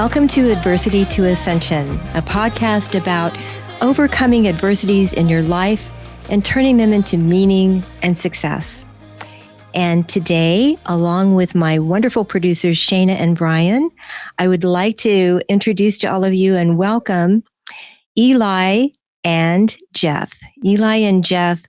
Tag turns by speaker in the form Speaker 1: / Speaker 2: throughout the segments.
Speaker 1: Welcome to Adversity to Ascension, a podcast about overcoming adversities in your life and turning them into meaning and success. And today, along with my wonderful producers, Shayna and Brian, I would like to introduce to all of you and welcome Eli and Jeff. Eli and Jeff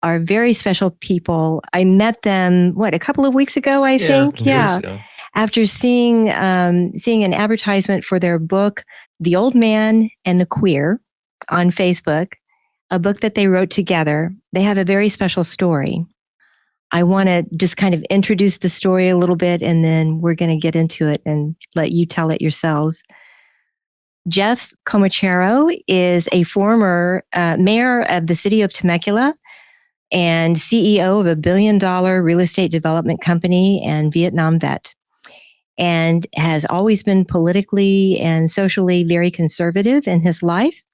Speaker 1: are very special people. I met them, a couple of weeks ago, I think? Yeah.
Speaker 2: So.
Speaker 1: After seeing an advertisement for their book, The Old Man and the Queer, on Facebook, a book that they wrote together. They have a very special story. I want to just kind of introduce the story a little bit, and then we're going to get into it and let you tell it yourselves. Jeff Comachero is a former mayor of the city of Temecula and CEO of a billion-dollar real estate development company and Vietnam vet, and has always been politically and socially very conservative in his life.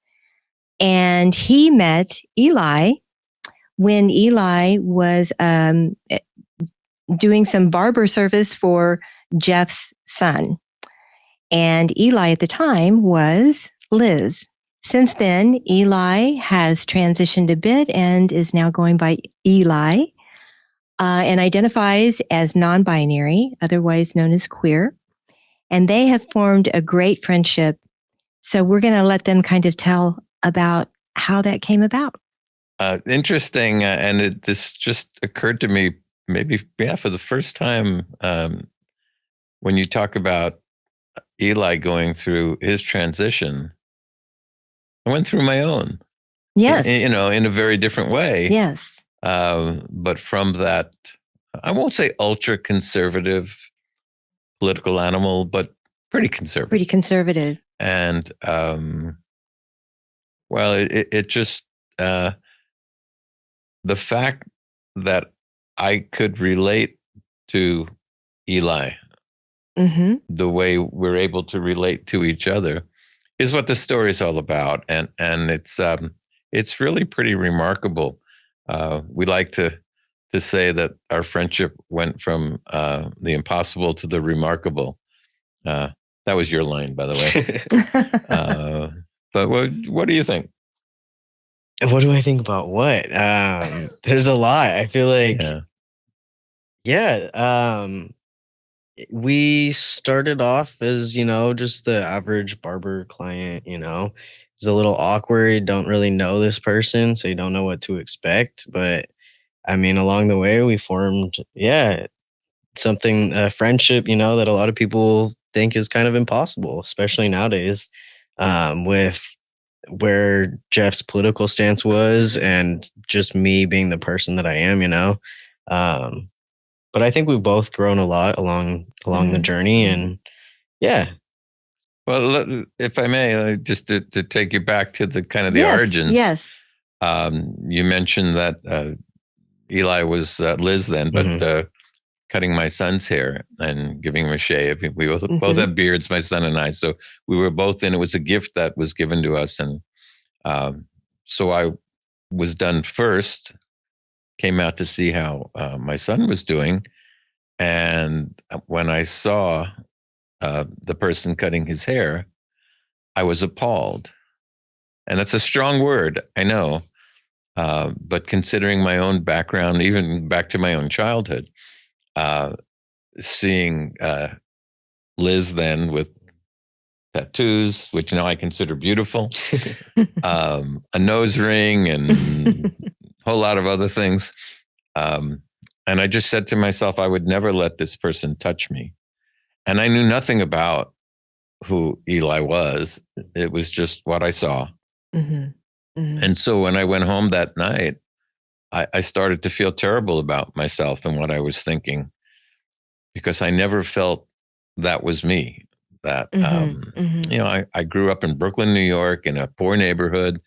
Speaker 1: And he met Eli when Eli was doing some barber service for Jeff's son. And Eli at the time was Liz. Since then, Eli has transitioned a bit and is now going by Eli. And identifies as non-binary, otherwise known as queer. And they have formed a great friendship. So we're going to let them kind of tell about how that came about.
Speaker 2: Interesting. This just occurred to me for the first time when you talk about Eli going through his transition. I went through my own.
Speaker 1: Yes.
Speaker 2: In a very different way.
Speaker 1: Yes.
Speaker 2: But from that, I won't say ultra conservative political animal, but pretty conservative.
Speaker 1: Pretty conservative.
Speaker 2: And it just the fact that I could relate to Eli, the way we're able to relate to each other, is what the story is all about, and it's really pretty remarkable. We like to say that our friendship went from the impossible to the remarkable. That was your line, by the way. But what do you think?
Speaker 3: What do I think about what? There's a lot. I feel like, we started off as, just the average barber client, It's a little awkward. Don't really know this person, so you don't know what to expect. But I mean, along the way, we formed, a friendship, that a lot of people think is kind of impossible, especially nowadays, with where Jeff's political stance was and just me being the person that I am, But I think we've both grown a lot along the journey, and yeah.
Speaker 2: Well, if I may, just to take you back to the kind of the origins.
Speaker 1: Yes.
Speaker 2: You mentioned that Eli was Liz then, but cutting my son's hair and giving him a shave. We both have beards, my son and I. So we were both in. It was a gift that was given to us. And so I was done first, came out to see how my son was doing. And when I saw the person cutting his hair, I was appalled. And that's a strong word, I know. But considering my own background, even back to my own childhood, seeing Liz then with tattoos, which now I consider beautiful, a nose ring and a whole lot of other things. And I just said to myself, I would never let this person touch me. And I knew nothing about who Eli was. It was just what I saw. And so when I went home that night, I started to feel terrible about myself and what I was thinking, because I never felt that was me. That, I grew up in Brooklyn, New York, in a poor neighborhood.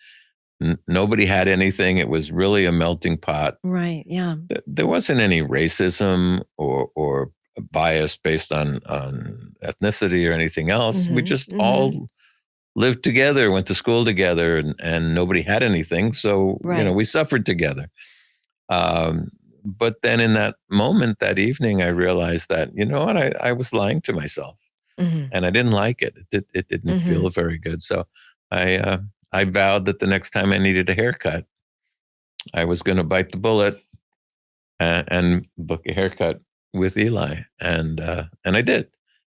Speaker 2: Nobody had anything. It was really a melting pot.
Speaker 1: Right, yeah.
Speaker 2: There wasn't any racism or bias based on ethnicity or anything else. We just all lived together, went to school together, and nobody had anything. So, we suffered together. But then in that moment, that evening, I realized that, you know what, I was lying to myself. and I didn't like it. It didn't feel very good. So I vowed that the next time I needed a haircut, I was going to bite the bullet and book a haircut with Eli, and I did.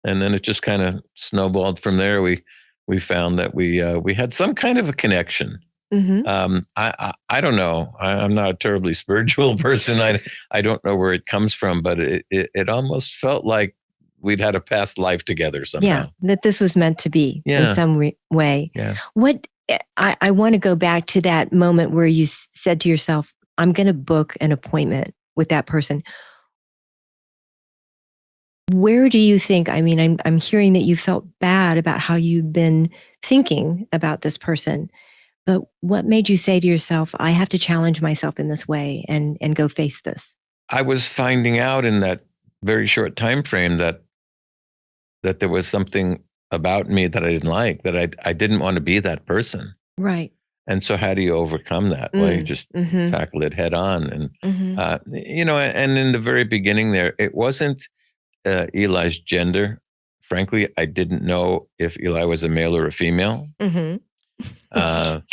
Speaker 2: And then it just kind of snowballed from there. We found that we had some kind of a connection. I don't know. I'm not a terribly spiritual person. I don't know where it comes from, but it almost felt like we'd had a past life together somehow.
Speaker 1: Yeah, that this was meant to be in some way.
Speaker 2: Yeah.
Speaker 1: What I want to go back to that moment where you said to yourself, I'm going to book an appointment with that person. Where do you think, I mean, I'm hearing that you felt bad about how you've been thinking about this person, but what made you say to yourself, I have to challenge myself in this way and go face this?
Speaker 2: I was finding out in that very short time frame that there was something about me that I didn't like, that I didn't want to be that person.
Speaker 1: Right.
Speaker 2: And so how do you overcome that? Well, you just tackle it head on. And, and in the very beginning there, it wasn't Eli's gender. Frankly, I didn't know if Eli was a male or a female.
Speaker 3: Which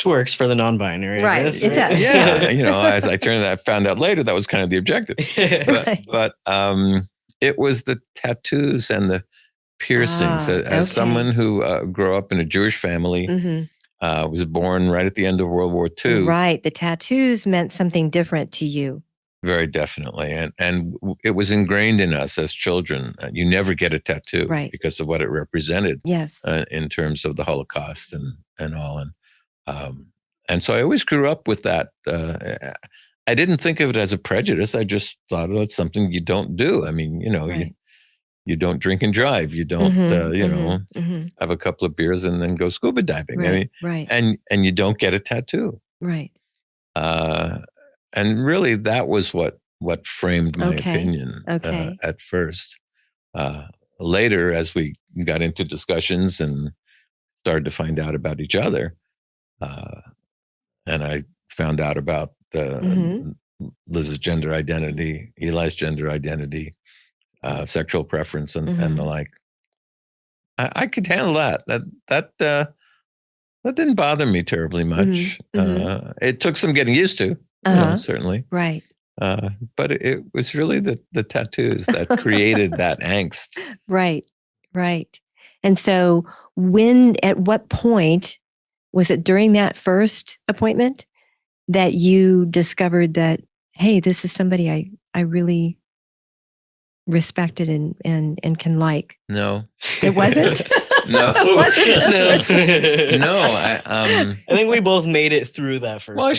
Speaker 3: works for the non-binary,
Speaker 1: right?
Speaker 3: I guess,
Speaker 1: It does.
Speaker 2: Yeah, as I found out later, that was kind of the objective. But it was the tattoos and the piercings. As someone who grew up in a Jewish family, was born right at the end of World War II.
Speaker 1: Right, the tattoos meant something different to you.
Speaker 2: Very definitely, and it was ingrained in us as children. You never get a tattoo,
Speaker 1: right,
Speaker 2: because of what it represented.
Speaker 1: Yes,
Speaker 2: in terms of the Holocaust and all, and so I always grew up with that. I didn't think of it as a prejudice. I just thought, oh, it's something you don't do. I mean, right. You don't drink and drive. You don't, have a couple of beers and then go scuba diving.
Speaker 1: Right,
Speaker 2: I mean,
Speaker 1: right.
Speaker 2: And you don't get a tattoo.
Speaker 1: Right.
Speaker 2: And really, that was what framed my opinion at first. Later, as we got into discussions and started to find out about each other, and I found out about Liz's gender identity, Eli's gender identity, sexual preference, and the like. I could handle that. That didn't bother me terribly much. It took some getting used to, certainly.
Speaker 1: Right.
Speaker 2: But it was really the tattoos that created that angst.
Speaker 1: Right. Right. And so at what point, was it during that first appointment that you discovered that, hey, this is somebody I really respected and can like?
Speaker 2: No.
Speaker 1: It wasn't?
Speaker 2: No. No.
Speaker 3: I think we both made it through that first.
Speaker 2: Well, I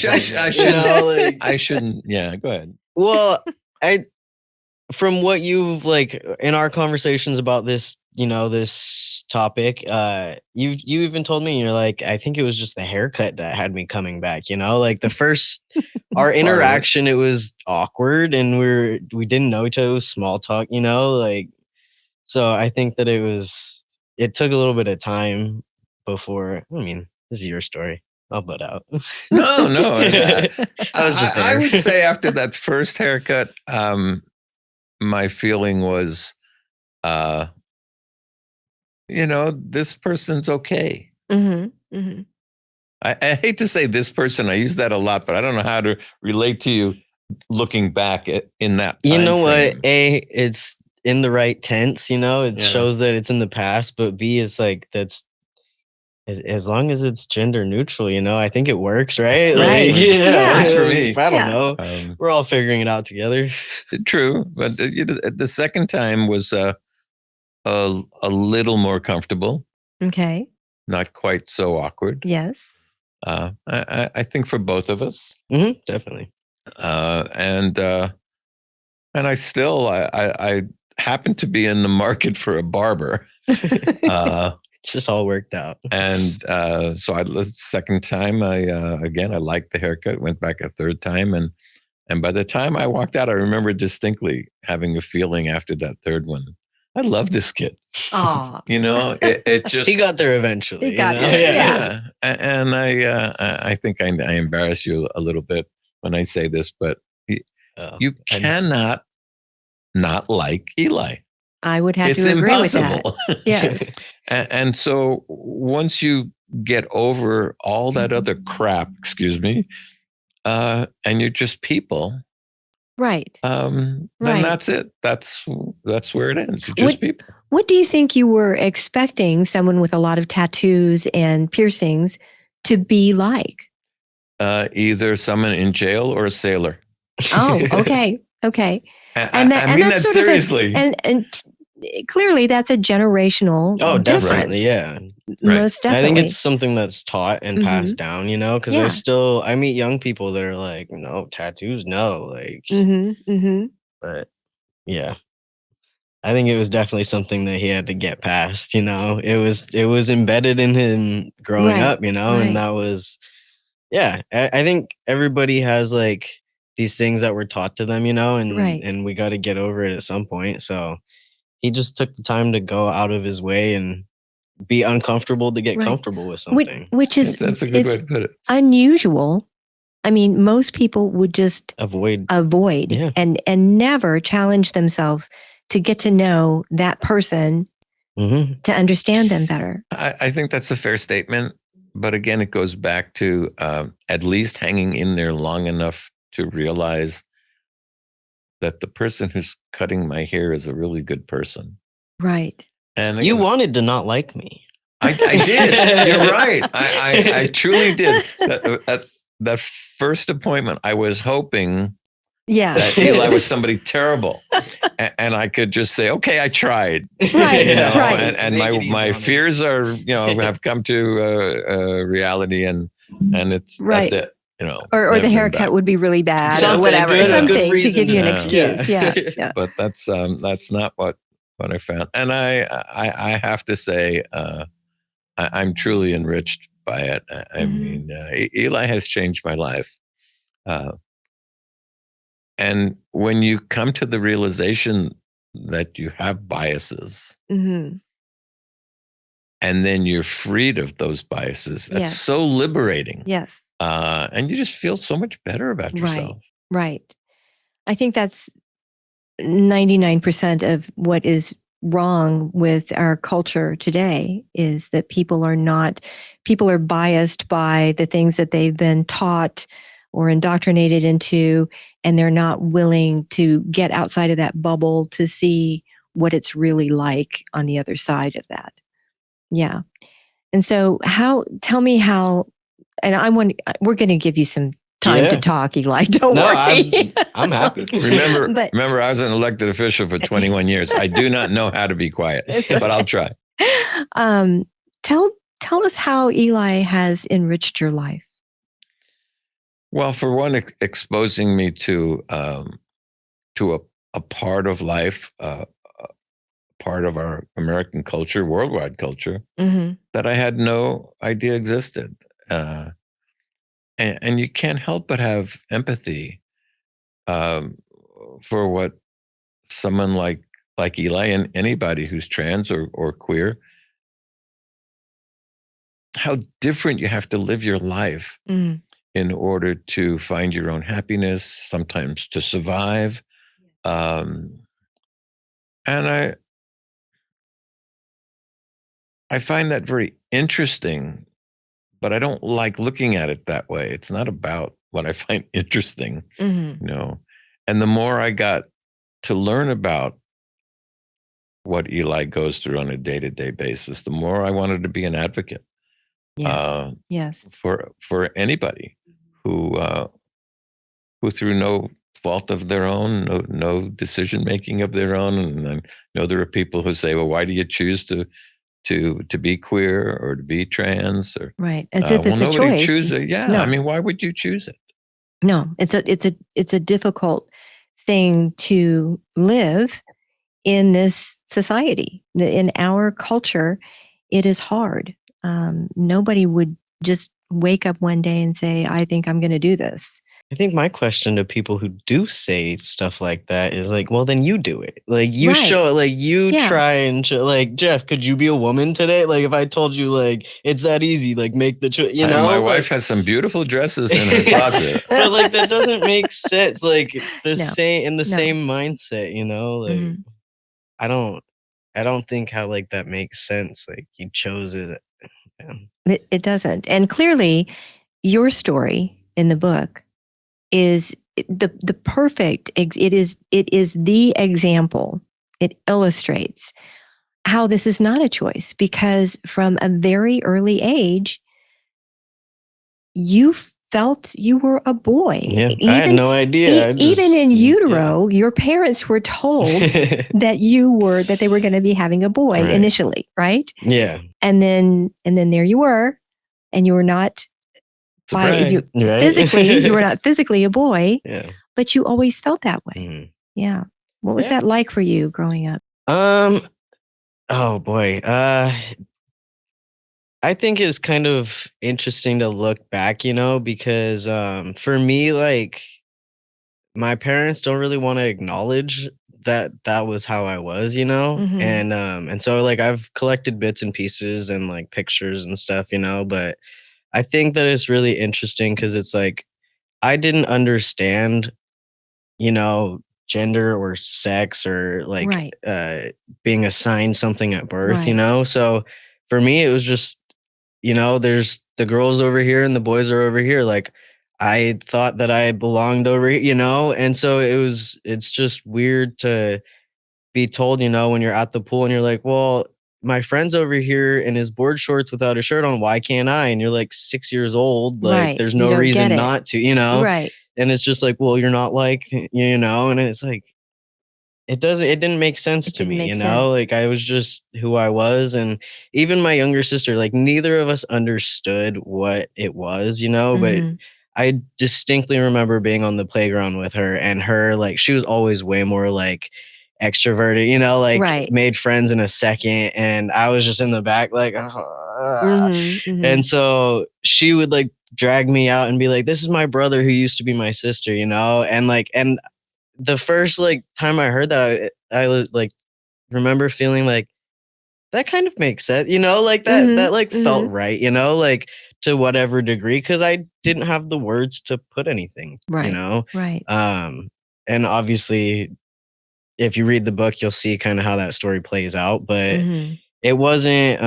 Speaker 2: shouldn't. Yeah, go ahead.
Speaker 3: Well, from what you've in our conversations about this, this topic, you even told me, you're like, I think it was just the haircut that had me coming back. The first our interaction, it was awkward, and we didn't know each other. It was small talk, so I think that it took a little bit of time before. I mean, this is your story. I'll butt out.
Speaker 2: No.
Speaker 3: I was just there.
Speaker 2: I would say after that first haircut, my feeling was, this person's okay. I hate to say this person. I use that a lot, but I don't know how to relate to you looking back in that time frame.
Speaker 3: What? A, it's in the right tense, it shows that it's in the past, but B, it's that's as long as it's gender neutral, I think it works, right?
Speaker 1: Right.
Speaker 2: It works for me.
Speaker 3: I don't know. We're all figuring it out together.
Speaker 2: True, but the second time was a little more comfortable.
Speaker 1: Okay.
Speaker 2: Not quite so awkward.
Speaker 1: Yes.
Speaker 2: I think for both of us.
Speaker 3: Definitely.
Speaker 2: And I still I happen to be in the market for a barber.
Speaker 3: It's just all worked out.
Speaker 2: And so the second time, I liked the haircut, went back a third time. And by the time I walked out, I remember distinctly having a feeling after that third one. I love this kid.
Speaker 1: Oh,
Speaker 2: it just,
Speaker 3: he got there eventually.
Speaker 1: He got there.
Speaker 2: Yeah. And I think I embarrass you a little bit when I say this, but you cannot not like Eli.
Speaker 1: I would have
Speaker 2: It's
Speaker 1: to agree with that.
Speaker 2: impossible.
Speaker 1: Yes.
Speaker 2: And so once you get over all that other crap, excuse me, and you're just people,
Speaker 1: Right.
Speaker 2: then
Speaker 1: Right.
Speaker 2: that's it. That's where it ends. You're just people.
Speaker 1: What do you think you were expecting someone with a lot of tattoos and piercings to be like?
Speaker 2: Either someone in jail or a sailor.
Speaker 1: Oh, okay. Okay.
Speaker 2: I mean that
Speaker 1: sort of
Speaker 2: seriously.
Speaker 1: clearly that's a generational
Speaker 3: definitely,
Speaker 1: difference.
Speaker 3: yeah.
Speaker 1: Most definitely.
Speaker 3: I think it's something that's taught and passed down, you know, because
Speaker 1: Yeah.
Speaker 3: I meet young people that are like, no, tattoos, no, like, but yeah. I think it was definitely something that he had to get past, you know. It was embedded in him growing
Speaker 1: Right,
Speaker 3: up, you know, and
Speaker 1: right.
Speaker 3: that was I think everybody has like these things that were taught to them, you know,
Speaker 1: Right.
Speaker 3: and we got to get over it at some point. So he just took the time to go out of his way and be uncomfortable to get
Speaker 1: Right.
Speaker 3: comfortable with something.
Speaker 1: Which is
Speaker 2: that's a good way to put it.
Speaker 1: Unusual. I mean, most people would just
Speaker 3: Avoid
Speaker 1: yeah. and never challenge themselves to get to know that person, to understand them better.
Speaker 2: I think that's a fair statement. But again, it goes back to at least hanging in there long enough to realize that the person who's cutting my hair is a really good person.
Speaker 1: Right.
Speaker 2: And
Speaker 3: you wanted to not like me.
Speaker 2: I did. You're right. I truly did. That first appointment, I was hoping that Eli was somebody terrible, and I could just say, "Okay, I tried."
Speaker 1: Right.
Speaker 2: You know,
Speaker 1: right.
Speaker 2: and my fears are, have come to reality, and that's it. You know,
Speaker 1: or the haircut would be really bad,
Speaker 3: something,
Speaker 1: or whatever,
Speaker 3: good,
Speaker 1: something
Speaker 3: good
Speaker 1: to give you an
Speaker 2: Yeah.
Speaker 1: excuse. Yeah.
Speaker 2: But that's not what I found, and I have to say, I'm truly enriched by it. I mean, Eli has changed my life. And when you come to the realization that you have biases, and then you're freed of those biases, that's so liberating.
Speaker 1: Yes.
Speaker 2: And you just feel so much better about yourself.
Speaker 1: Right. I think that's 99% of what is wrong with our culture today is that people are biased by the things that they've been taught or indoctrinated into, and they're not willing to get outside of that bubble to see what it's really like on the other side of that. Yeah. And so tell me how, and we're going to give you some time to talk, Eli. Don't worry.
Speaker 3: I'm happy.
Speaker 2: Remember, I was an elected official for 21 years. I do not know how to be quiet, but I'll try.
Speaker 1: Tell us how Eli has enriched your life.
Speaker 2: Well, for one, exposing me to a part of life, part of our American culture, worldwide culture, that I had no idea existed. And you can't help but have empathy for what someone like Eli and anybody who's trans or queer, how different you have to live your life in order to find your own happiness, sometimes to survive. And I find that very interesting, but I don't like looking at it that way. It's not about what I find interesting, you know. And the more I got to learn about what Eli goes through on a day-to-day basis, the more I wanted to be an advocate.
Speaker 1: Yes.
Speaker 2: For anybody who through no fault of their own, no decision making of their own, and I know there are people who say, "Well, why do you choose to be queer or to be trans?" Or
Speaker 1: right, as if it's a choice.
Speaker 2: Chooses it. Yeah, no. I mean, why would you choose it?
Speaker 1: No, it's a difficult thing to live in this society, in our culture. It is hard. Nobody would just wake up one day and say, "I think I'm going to do this."
Speaker 3: I think my question to people who do say stuff like that is like, well, then you do it. Like you show, like you try and show, like, Jeff, could you be a woman today? Like if I told you like, it's that easy, like make the choice, you know?
Speaker 2: My wife has some beautiful dresses in her closet.
Speaker 3: But like, that doesn't make sense. Like same mindset, you know, like I don't I don't think how like that makes sense. Like you chose it. Yeah.
Speaker 1: It doesn't. And clearly, your story in the book is the perfect. It is the example. It illustrates how this is not a choice, because from a very early age, you felt you were a boy.
Speaker 3: Yeah, I had no idea.
Speaker 1: Even in utero, your parents were told that they were going to be having a boy
Speaker 3: Right.
Speaker 1: initially, right?
Speaker 3: Yeah.
Speaker 1: And then there you were, and you were not
Speaker 2: Surprise.
Speaker 1: physically, you were not physically a boy,
Speaker 3: Yeah.
Speaker 1: but you always felt that way.
Speaker 3: Mhm.
Speaker 1: Yeah. What was that like for you growing up?
Speaker 3: Oh boy. I think it's kind of interesting to look back, because for me, like my parents don't really want to acknowledge that that was how I was,
Speaker 1: Mhm.
Speaker 3: and so like I've collected bits and pieces and like pictures and stuff, but I think that it's really interesting because it's like I didn't understand, gender or sex or like
Speaker 1: Right.
Speaker 3: being assigned something at birth,
Speaker 1: Right.
Speaker 3: So for me, it was just, there's the girls over here and the boys are over here. Like I thought that I belonged over here, and so it's just weird to be told, when you're at the pool and you're like, well, my friend's over here in his board shorts without a shirt on. Why can't I? And you're like 6 years old. Like,
Speaker 1: Right.
Speaker 3: there's
Speaker 1: You
Speaker 3: no
Speaker 1: don't get
Speaker 3: reason
Speaker 1: it.
Speaker 3: not to,
Speaker 1: Right.
Speaker 3: And it's just like, well, you're not like, and it's like, it didn't make sense
Speaker 1: It
Speaker 3: to
Speaker 1: didn't
Speaker 3: me,
Speaker 1: make sense.
Speaker 3: Like I was just who I was. And even my younger sister, like neither of us understood what it was, but
Speaker 1: Mhm.
Speaker 3: I distinctly remember being on the playground with her and her, like, she was always way more like extroverted, like
Speaker 1: Right.
Speaker 3: made friends in a second. And I was just in the back, like,
Speaker 1: Mhm. Mhm.
Speaker 3: and so she would like drag me out and be like, this is my brother who used to be my sister, and the first like time I heard that, I was like remember feeling like that kind of makes sense, like that
Speaker 1: Mhm.
Speaker 3: like felt
Speaker 1: Mhm.
Speaker 3: right, like to whatever degree, because I didn't have the words to put anything,
Speaker 1: Right. Right.
Speaker 3: and obviously if you read the book, you'll see kind of how that story plays out, but
Speaker 1: Mhm.
Speaker 3: it wasn't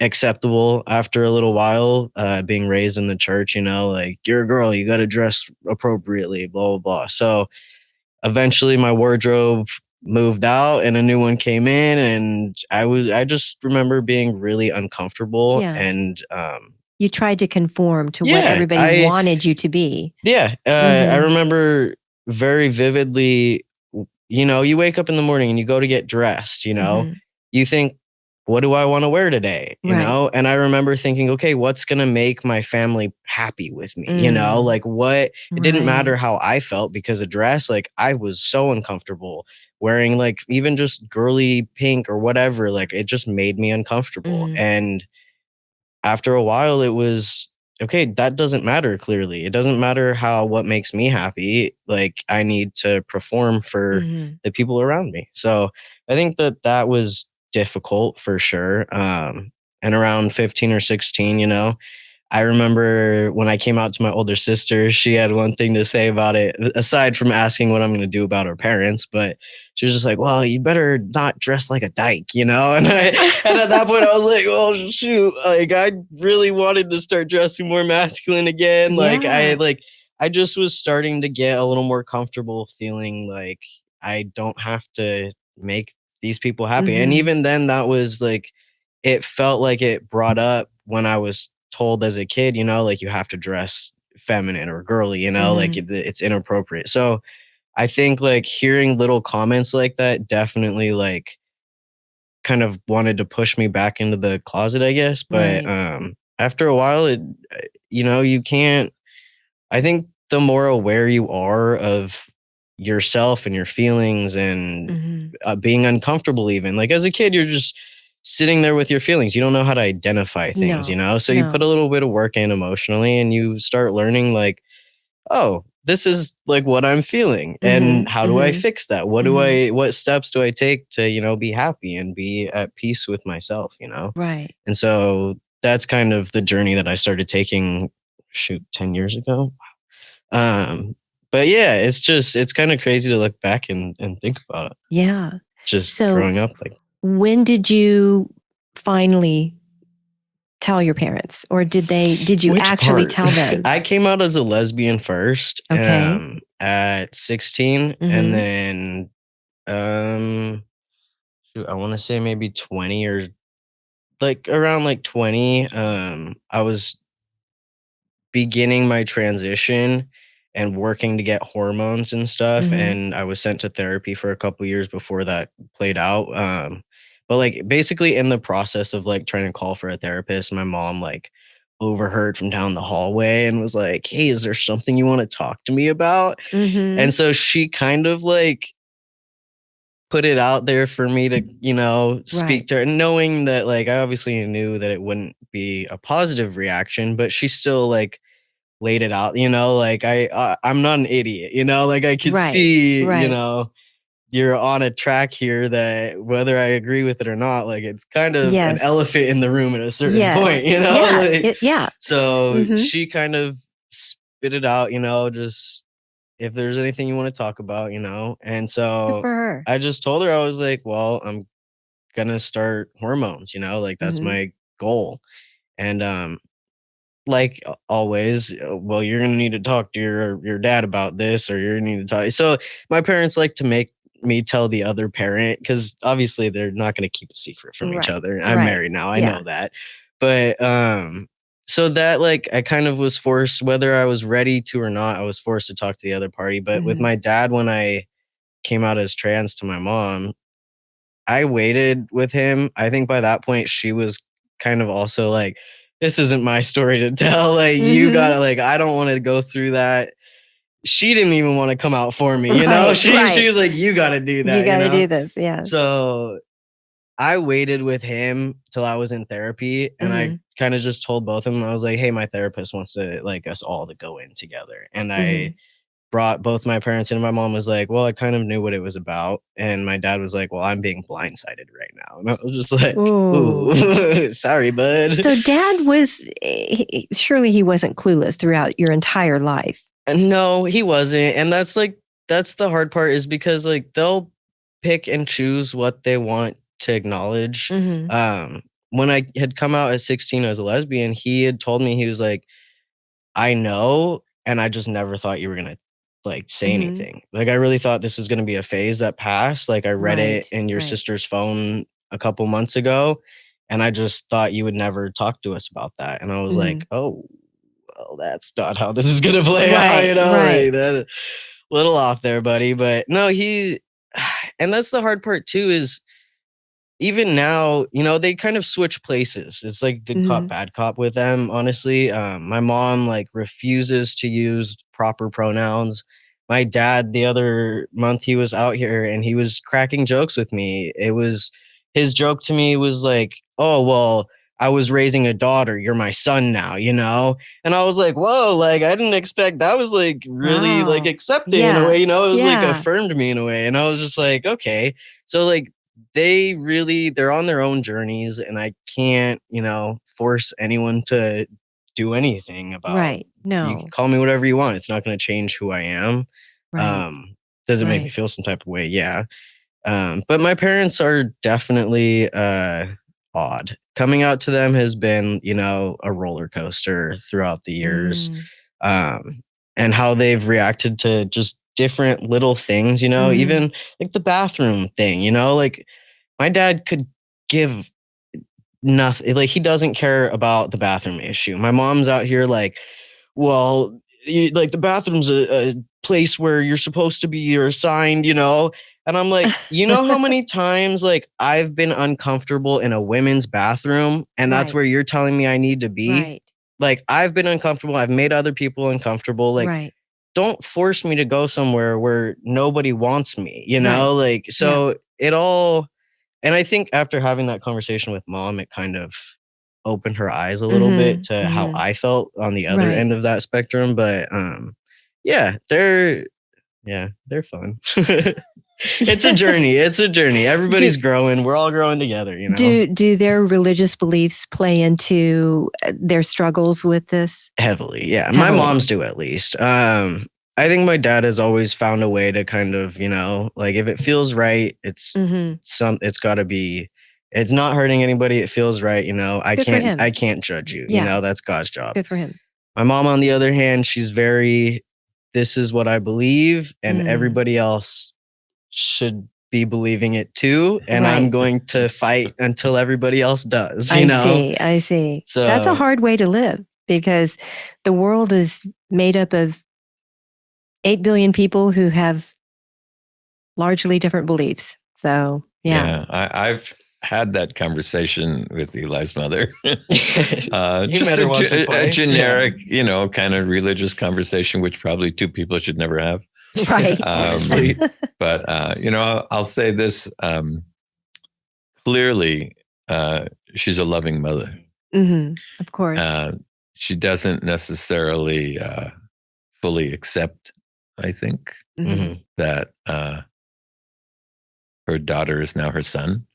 Speaker 3: acceptable after a little while, being raised in the church, like you're a girl, you got to dress appropriately, blah blah blah. So eventually my wardrobe moved out and a new one came in, and I just remember being really uncomfortable.
Speaker 1: Yeah.
Speaker 3: And
Speaker 1: You tried to conform to what
Speaker 3: yeah,
Speaker 1: everybody wanted you to be.
Speaker 3: I
Speaker 1: Mhm.
Speaker 3: remember very vividly, you wake up in the morning and you go to get dressed,
Speaker 1: Mhm.
Speaker 3: you think, what do I want to wear today?
Speaker 1: Right.
Speaker 3: And I remember thinking, okay, what's going to make my family happy with me?
Speaker 1: Mm.
Speaker 3: Like what, it didn't matter
Speaker 1: Right.
Speaker 3: how I felt, because a dress, like I was so uncomfortable wearing like even just girly pink or whatever, like it just made me uncomfortable.
Speaker 1: Mhm.
Speaker 3: And after a while, it was okay, that doesn't matter. Clearly, it doesn't matter what makes me happy. Like I need to perform for
Speaker 1: Mhm.
Speaker 3: the people around me. So I think that was difficult for sure. And around 15 or 16, I remember when I came out to my older sister, she had one thing to say about it, aside from asking what I'm going to do about her parents. But she was just like, well, you better not dress like a dyke, and at that point I was like, oh shoot, like I really wanted to start dressing more masculine again.
Speaker 1: Yeah.
Speaker 3: I just was starting to get a little more comfortable feeling like I don't have to make these people happy. And
Speaker 1: Mhm.
Speaker 3: even then, that was like, it felt like it brought up when I was told as a kid, like you have to dress feminine or girly, like
Speaker 1: Mhm.
Speaker 3: it's inappropriate. So I think like hearing little comments like that definitely like kind of wanted to push me back into the closet, I guess. But
Speaker 1: Right.
Speaker 3: after a while, you can't. I think the more aware you are of yourself and your feelings and
Speaker 1: Mhm.
Speaker 3: being uncomfortable, even like as a kid, you're just sitting there with your feelings. You don't know how to identify things,
Speaker 1: No.
Speaker 3: So you put a
Speaker 1: No.
Speaker 3: little bit of work in emotionally and you start learning like, oh, this is like what I'm feeling. And
Speaker 1: Mhm.
Speaker 3: how do I
Speaker 1: Mhm.
Speaker 3: fix that?
Speaker 1: Mhm.
Speaker 3: What steps do I take to, be happy and be at peace with myself,
Speaker 1: Right.
Speaker 3: And so that's kind of the journey that I started taking, shoot, 10 years ago. Um, but yeah, it's kind of crazy to look back and think about it.
Speaker 1: Yeah.
Speaker 3: Just
Speaker 1: So
Speaker 3: growing up like.
Speaker 1: when did you finally tell your parents, or did you
Speaker 3: Which
Speaker 1: actually
Speaker 3: part?
Speaker 1: tell them?
Speaker 3: I came out as a lesbian first,
Speaker 1: Okay.
Speaker 3: at 16,
Speaker 1: Mhm.
Speaker 3: and then, shoot, I want to say maybe 20 or like around like 20. I was beginning my transition and working to get hormones and stuff,
Speaker 1: Mhm.
Speaker 3: and I was sent to therapy for a couple years before that played out. But like basically in the process of like trying to call for a therapist, my mom like overheard from down the hallway and was like, "Hey, is there something you want to talk to me about?"
Speaker 1: Mhm.
Speaker 3: And so she kind of like put it out there for me to, speak
Speaker 1: Right.
Speaker 3: to her, knowing that like I obviously knew that it wouldn't be a positive reaction, but she still like laid it out, like I'm not an idiot, like I could
Speaker 1: Right.
Speaker 3: see,
Speaker 1: Right.
Speaker 3: you're on a track here that whether I agree with it or not, like it's kind of an
Speaker 1: Yes.
Speaker 3: elephant in the room at a certain
Speaker 1: Yes.
Speaker 3: point,
Speaker 1: Yeah.
Speaker 3: like
Speaker 1: Yeah.
Speaker 3: so
Speaker 1: Mhm.
Speaker 3: she kind of spit it out, just if there's anything you want to talk about, and
Speaker 1: Good
Speaker 3: so
Speaker 1: for her.
Speaker 3: I just told her, I was like, well, I'm gonna start hormones, like that's
Speaker 1: Mhm.
Speaker 3: my goal. And like always, well, you're gonna need to talk to your dad about this, or you're gonna need to talk. So my parents like to make me tell the other parent because obviously they're not gonna keep a secret from each
Speaker 1: Right.
Speaker 3: other. I'm
Speaker 1: Right.
Speaker 3: married now, I
Speaker 1: Yeah.
Speaker 3: know that. But so that like I kind of was forced, whether I was ready to or not, I was forced to talk to the other party. But with
Speaker 1: Mhm.
Speaker 3: my dad, when I came out as trans to my mom, I waited with him. I think by that point she was kind of also like, this isn't my story to tell. Like you
Speaker 1: Mhm.
Speaker 3: gotta like, I don't want to go through that. She didn't even want to come out for me,
Speaker 1: Right.
Speaker 3: She
Speaker 1: Right.
Speaker 3: was like, you gotta do
Speaker 1: You
Speaker 3: that,
Speaker 1: got to do this. Yeah.
Speaker 3: So I waited with him till I was in therapy, and I
Speaker 1: Mhm.
Speaker 3: kind of just told both of them, I was like, hey, my therapist wants to like us all to go in together. And I
Speaker 1: Mhm.
Speaker 3: brought both my parents in, and my mom was like, well, I kind of knew what it was about. And my dad was like, well, I'm being blindsided right now. And I was just like,
Speaker 1: Ooh.
Speaker 3: ooh, sorry, bud.
Speaker 1: So dad was surely he wasn't clueless throughout your entire life.
Speaker 3: And no, he wasn't. And that's the hard part, is because like they'll pick and choose what they want to acknowledge.
Speaker 1: Mhm.
Speaker 3: When I had come out at 16 as a lesbian, he had told me, he was like, I know, and I just never thought you were gonna like say
Speaker 1: Mhm.
Speaker 3: anything. Like I really thought this was gonna be a phase that passed. Like I read
Speaker 1: Right.
Speaker 3: it in your
Speaker 1: Right.
Speaker 3: sister's phone a couple months ago, and I just thought you would never talk to us about that. And I was
Speaker 1: Mhm.
Speaker 3: like, oh, well, that's not how this is gonna play out,
Speaker 1: Right. Right.
Speaker 3: like that little off there, buddy. But no, and that's the hard part too, is even now, they kind of switch places. It's like good cop,
Speaker 1: Mhm.
Speaker 3: bad cop with them, honestly. My mom like refuses to use proper pronouns. My dad, the other month, he was out here and he was cracking jokes with me. His joke to me was like, oh, well, I was raising a daughter. You're my son now, And I was like, whoa, like I didn't expect that, was like really like
Speaker 1: Wow.
Speaker 3: accepting in a
Speaker 1: Yeah.
Speaker 3: way, it was like
Speaker 1: Yeah.
Speaker 3: affirmed me in a way. And I was just like, okay. So like they're on their own journeys, and I can't, force anyone to do anything about.
Speaker 1: Right.
Speaker 3: You can
Speaker 1: No.
Speaker 3: call me whatever you want. It's not going to change who I am.
Speaker 1: Right.
Speaker 3: Um, does it make me
Speaker 1: Right.
Speaker 3: feel some type of way? Yeah. But my parents are definitely odd. Coming out to them has been, a roller coaster throughout the years.
Speaker 1: Mm.
Speaker 3: Um, and how they've reacted to just different little things,
Speaker 1: Mhm.
Speaker 3: even like the bathroom thing, like my dad could give nothing. Like he doesn't care about the bathroom issue. My mom's out here like, well, like the bathroom's a place where you're supposed to be, you're assigned, And I'm like, you know how many times like I've been uncomfortable in a women's bathroom, and that's
Speaker 1: Right.
Speaker 3: where you're telling me I need to be?
Speaker 1: Right.
Speaker 3: Like I've been uncomfortable. I've made other people uncomfortable. Like
Speaker 1: Right.
Speaker 3: don't force me to go somewhere where nobody wants me,
Speaker 1: Right.
Speaker 3: Like
Speaker 1: Yeah.
Speaker 3: so it all. And I think after having that conversation with mom, it kind of opened her eyes a little bit
Speaker 1: Mhm.
Speaker 3: to how
Speaker 1: Mhm.
Speaker 3: I felt on the other
Speaker 1: Right.
Speaker 3: end of that spectrum. But yeah, they're fun. It's a journey. It's a journey.
Speaker 1: Do
Speaker 3: Everybody's growing. We're all growing together,
Speaker 1: do their religious beliefs play into their struggles with this
Speaker 3: Heavily. Yeah. My
Speaker 1: heavily?
Speaker 3: mom's do, at least. I think my dad has always found a way to kind of, like if it feels right, it's gotta be, it's not hurting anybody. It feels right.
Speaker 1: Good for him.
Speaker 3: I can't judge you.
Speaker 1: Yeah.
Speaker 3: That's God's job.
Speaker 1: Good for him.
Speaker 3: My mom, on the other hand, she's very, this is what I believe, and everybody else should be believing it too. And I'm
Speaker 1: Right.
Speaker 3: going to fight until everybody else does,
Speaker 1: I see.
Speaker 3: So
Speaker 1: That's a hard way to live, because the world is made up of 8 billion people who have largely different beliefs. So, yeah.
Speaker 2: I've had that conversation with Eli's mother.
Speaker 3: You
Speaker 2: Just
Speaker 3: met her once or
Speaker 2: a
Speaker 3: twice.
Speaker 2: generic, kind of religious conversation, which probably two people should never have.
Speaker 1: Right.
Speaker 3: Honestly.
Speaker 2: But, I'll say this, clearly, she's a loving mother.
Speaker 1: Of course.
Speaker 2: She doesn't necessarily fully accept, I think, that her daughter is now her son.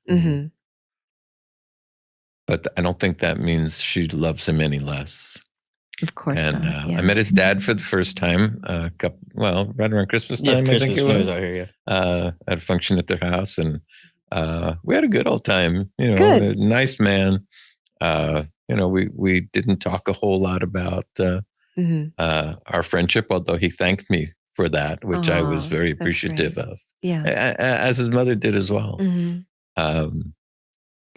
Speaker 2: But I don't think that means she loves him any less.
Speaker 1: Of course
Speaker 2: And
Speaker 1: not. Yeah.
Speaker 2: I met his dad for the first time, right around Christmas time, I think it was.
Speaker 3: Out here,
Speaker 2: at a function at their house, and we had a good old time.
Speaker 1: Good.
Speaker 2: A nice man. We didn't talk a whole lot about our friendship, although he thanked me for that, which I was very appreciative of.
Speaker 1: Yeah.
Speaker 2: As his mother did as well.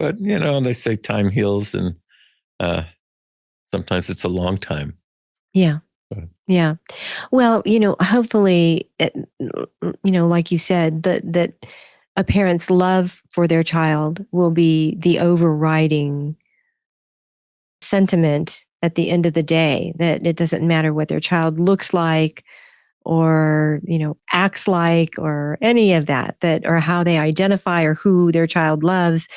Speaker 2: But they say time heals, and sometimes it's a long time.
Speaker 1: Yeah. Yeah. Well, hopefully, like you said, that a parent's love for their child will be the overriding sentiment at the end of the day, that it doesn't matter what their child looks like or, acts like, or any of that, or how they identify or who their child loves,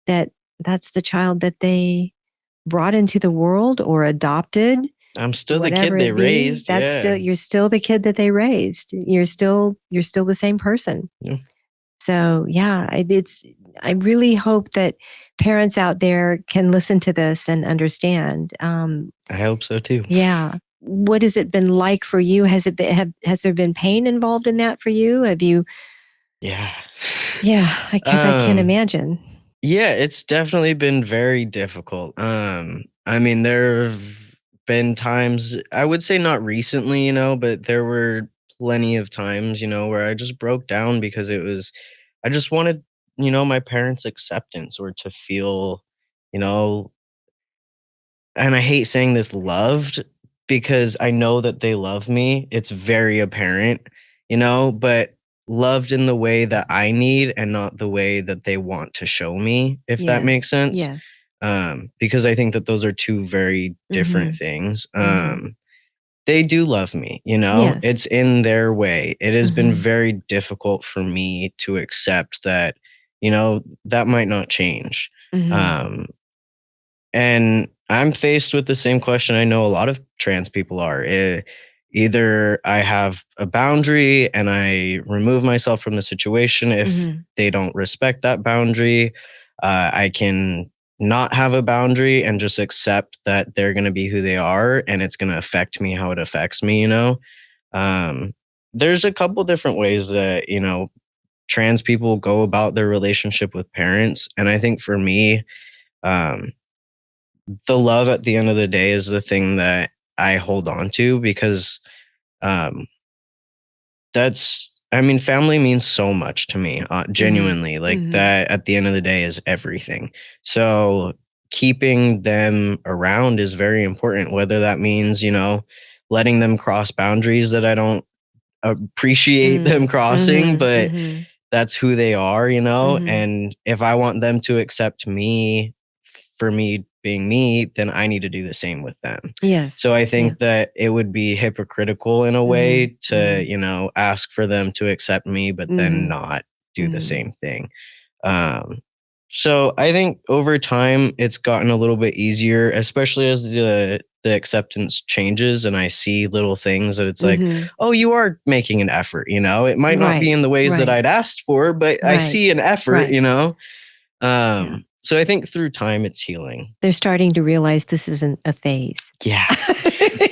Speaker 1: that's the child that they brought into the world or adopted.
Speaker 3: I'm still the kid they raised.
Speaker 1: You're still the kid that they raised. You're still the same person.
Speaker 3: Yeah.
Speaker 1: So yeah, I really hope that parents out there can listen to this and understand.
Speaker 3: I hope so too.
Speaker 1: Yeah. What has it been like for you? Has there been pain involved in that for you? Have you?
Speaker 3: Yeah.
Speaker 1: Yeah, I guess I can't imagine.
Speaker 3: Yeah, it's definitely been very difficult. There have been times, I would say not recently, but there were plenty of times, where I just broke down because I just wanted, my parents' acceptance, or to feel, and I hate saying this, loved, because I know that they love me. It's very apparent, but loved in the way that I need and not the way that they want to show me, if that makes sense.
Speaker 1: Yes.
Speaker 3: Because I think that those are two very different things. They do love me,
Speaker 1: Yes.
Speaker 3: It's in their way. It has been very difficult for me to accept that, that might not change. And I'm faced with the same question I know a lot of trans people are. Either I have a boundary and I remove myself from the situation if they don't respect that boundary. I can not have a boundary and just accept that they're going to be who they are, and it's going to affect me how it affects me, There's a couple different ways that, trans people go about their relationship with parents. And I think for me, the love at the end of the day is the thing that I hold on to, because family means so much to me, genuinely. That at the end of the day is everything. So keeping them around is very important, whether that means, letting them cross boundaries that I don't appreciate them crossing, but that's who they are, and if I want them to accept me for me being me, then I need to do the same with them.
Speaker 1: Yes.
Speaker 3: So I think that it would be hypocritical in a way to, ask for them to accept me, but then not do the same thing. So I think over time it's gotten a little bit easier, especially as the acceptance changes and I see little things that it's like, oh, you are making an effort, it might not be in the ways that I'd asked for, but I see an effort, So I think through time, it's healing.
Speaker 1: They're starting to realize this isn't a phase.
Speaker 3: Yeah.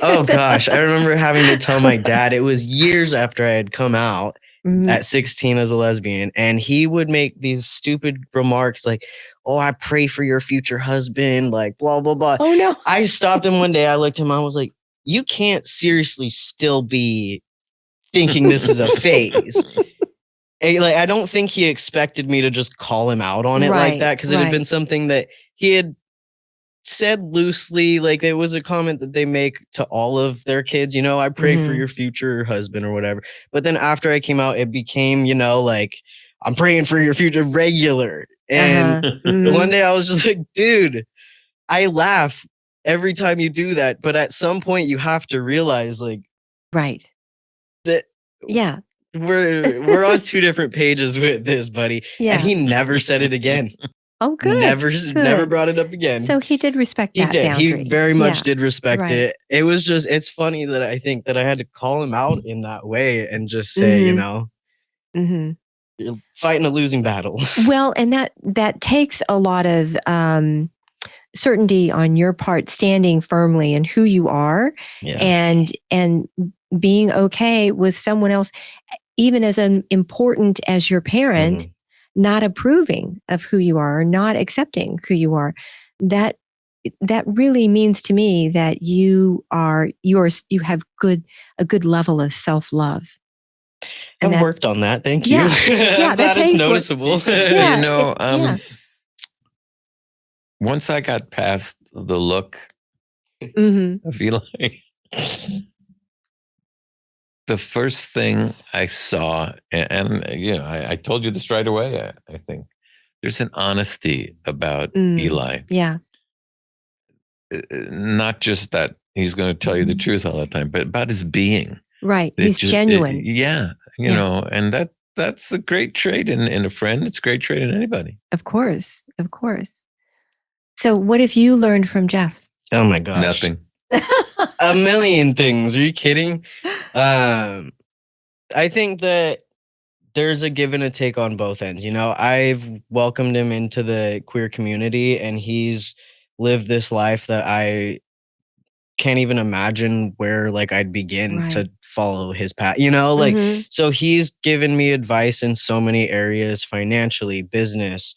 Speaker 3: Oh gosh, I remember having to tell my dad. It was years after I had come out at 16 as a lesbian, and he would make these stupid remarks like, "Oh, I pray for your future husband," like blah blah blah.
Speaker 1: Oh no.
Speaker 3: I stopped him one day. I looked at him. I was like, "You can't seriously still be thinking this is a phase." Like, I don't think he expected me to just call him out on it like that, because it had been something that he had said loosely. Like, it was a comment that they make to all of their kids, I pray for your future husband or whatever. But then after I came out, it became, like, I'm praying for your future regular. And one day I was just like, dude, I laugh every time you do that. But at some point you have to realize, like, that
Speaker 1: Yeah.
Speaker 3: we're on two different pages with this, buddy.
Speaker 1: Yeah.
Speaker 3: And he never said it again.
Speaker 1: Oh, good.
Speaker 3: Never brought it up again.
Speaker 1: So he did respect that boundary.
Speaker 3: He very much did respect it. It was just, it's funny that I think that I had to call him out in that way and just say, you're fighting a losing battle.
Speaker 1: Well, and that takes a lot of certainty on your part, standing firmly in who you are, and being okay with someone else, even as important as your parent, not approving of who you are, not accepting who you are. That really means to me that you have a good level of self-love.
Speaker 3: I've worked on that. Thank you.
Speaker 1: Yeah,
Speaker 3: that is noticeable.
Speaker 2: Once I got past the look of Eli, the first thing I saw, and I told you this right away, I think, there's an honesty about Eli.
Speaker 1: Yeah.
Speaker 2: Not just that he's going to tell you the truth all the time, but about his being.
Speaker 1: Right. He's genuine.
Speaker 2: And that's a great trait in a friend. It's a great trait in anybody.
Speaker 1: Of course. Of course. So what have you learned from Jeff?
Speaker 3: Oh my gosh.
Speaker 2: Nothing.
Speaker 3: A million things. Are you kidding? I think that there's a give and a take on both ends. I've welcomed him into the queer community, and he's lived this life that I can't even imagine where I'd begin to follow his path, so he's given me advice in so many areas, financially, business,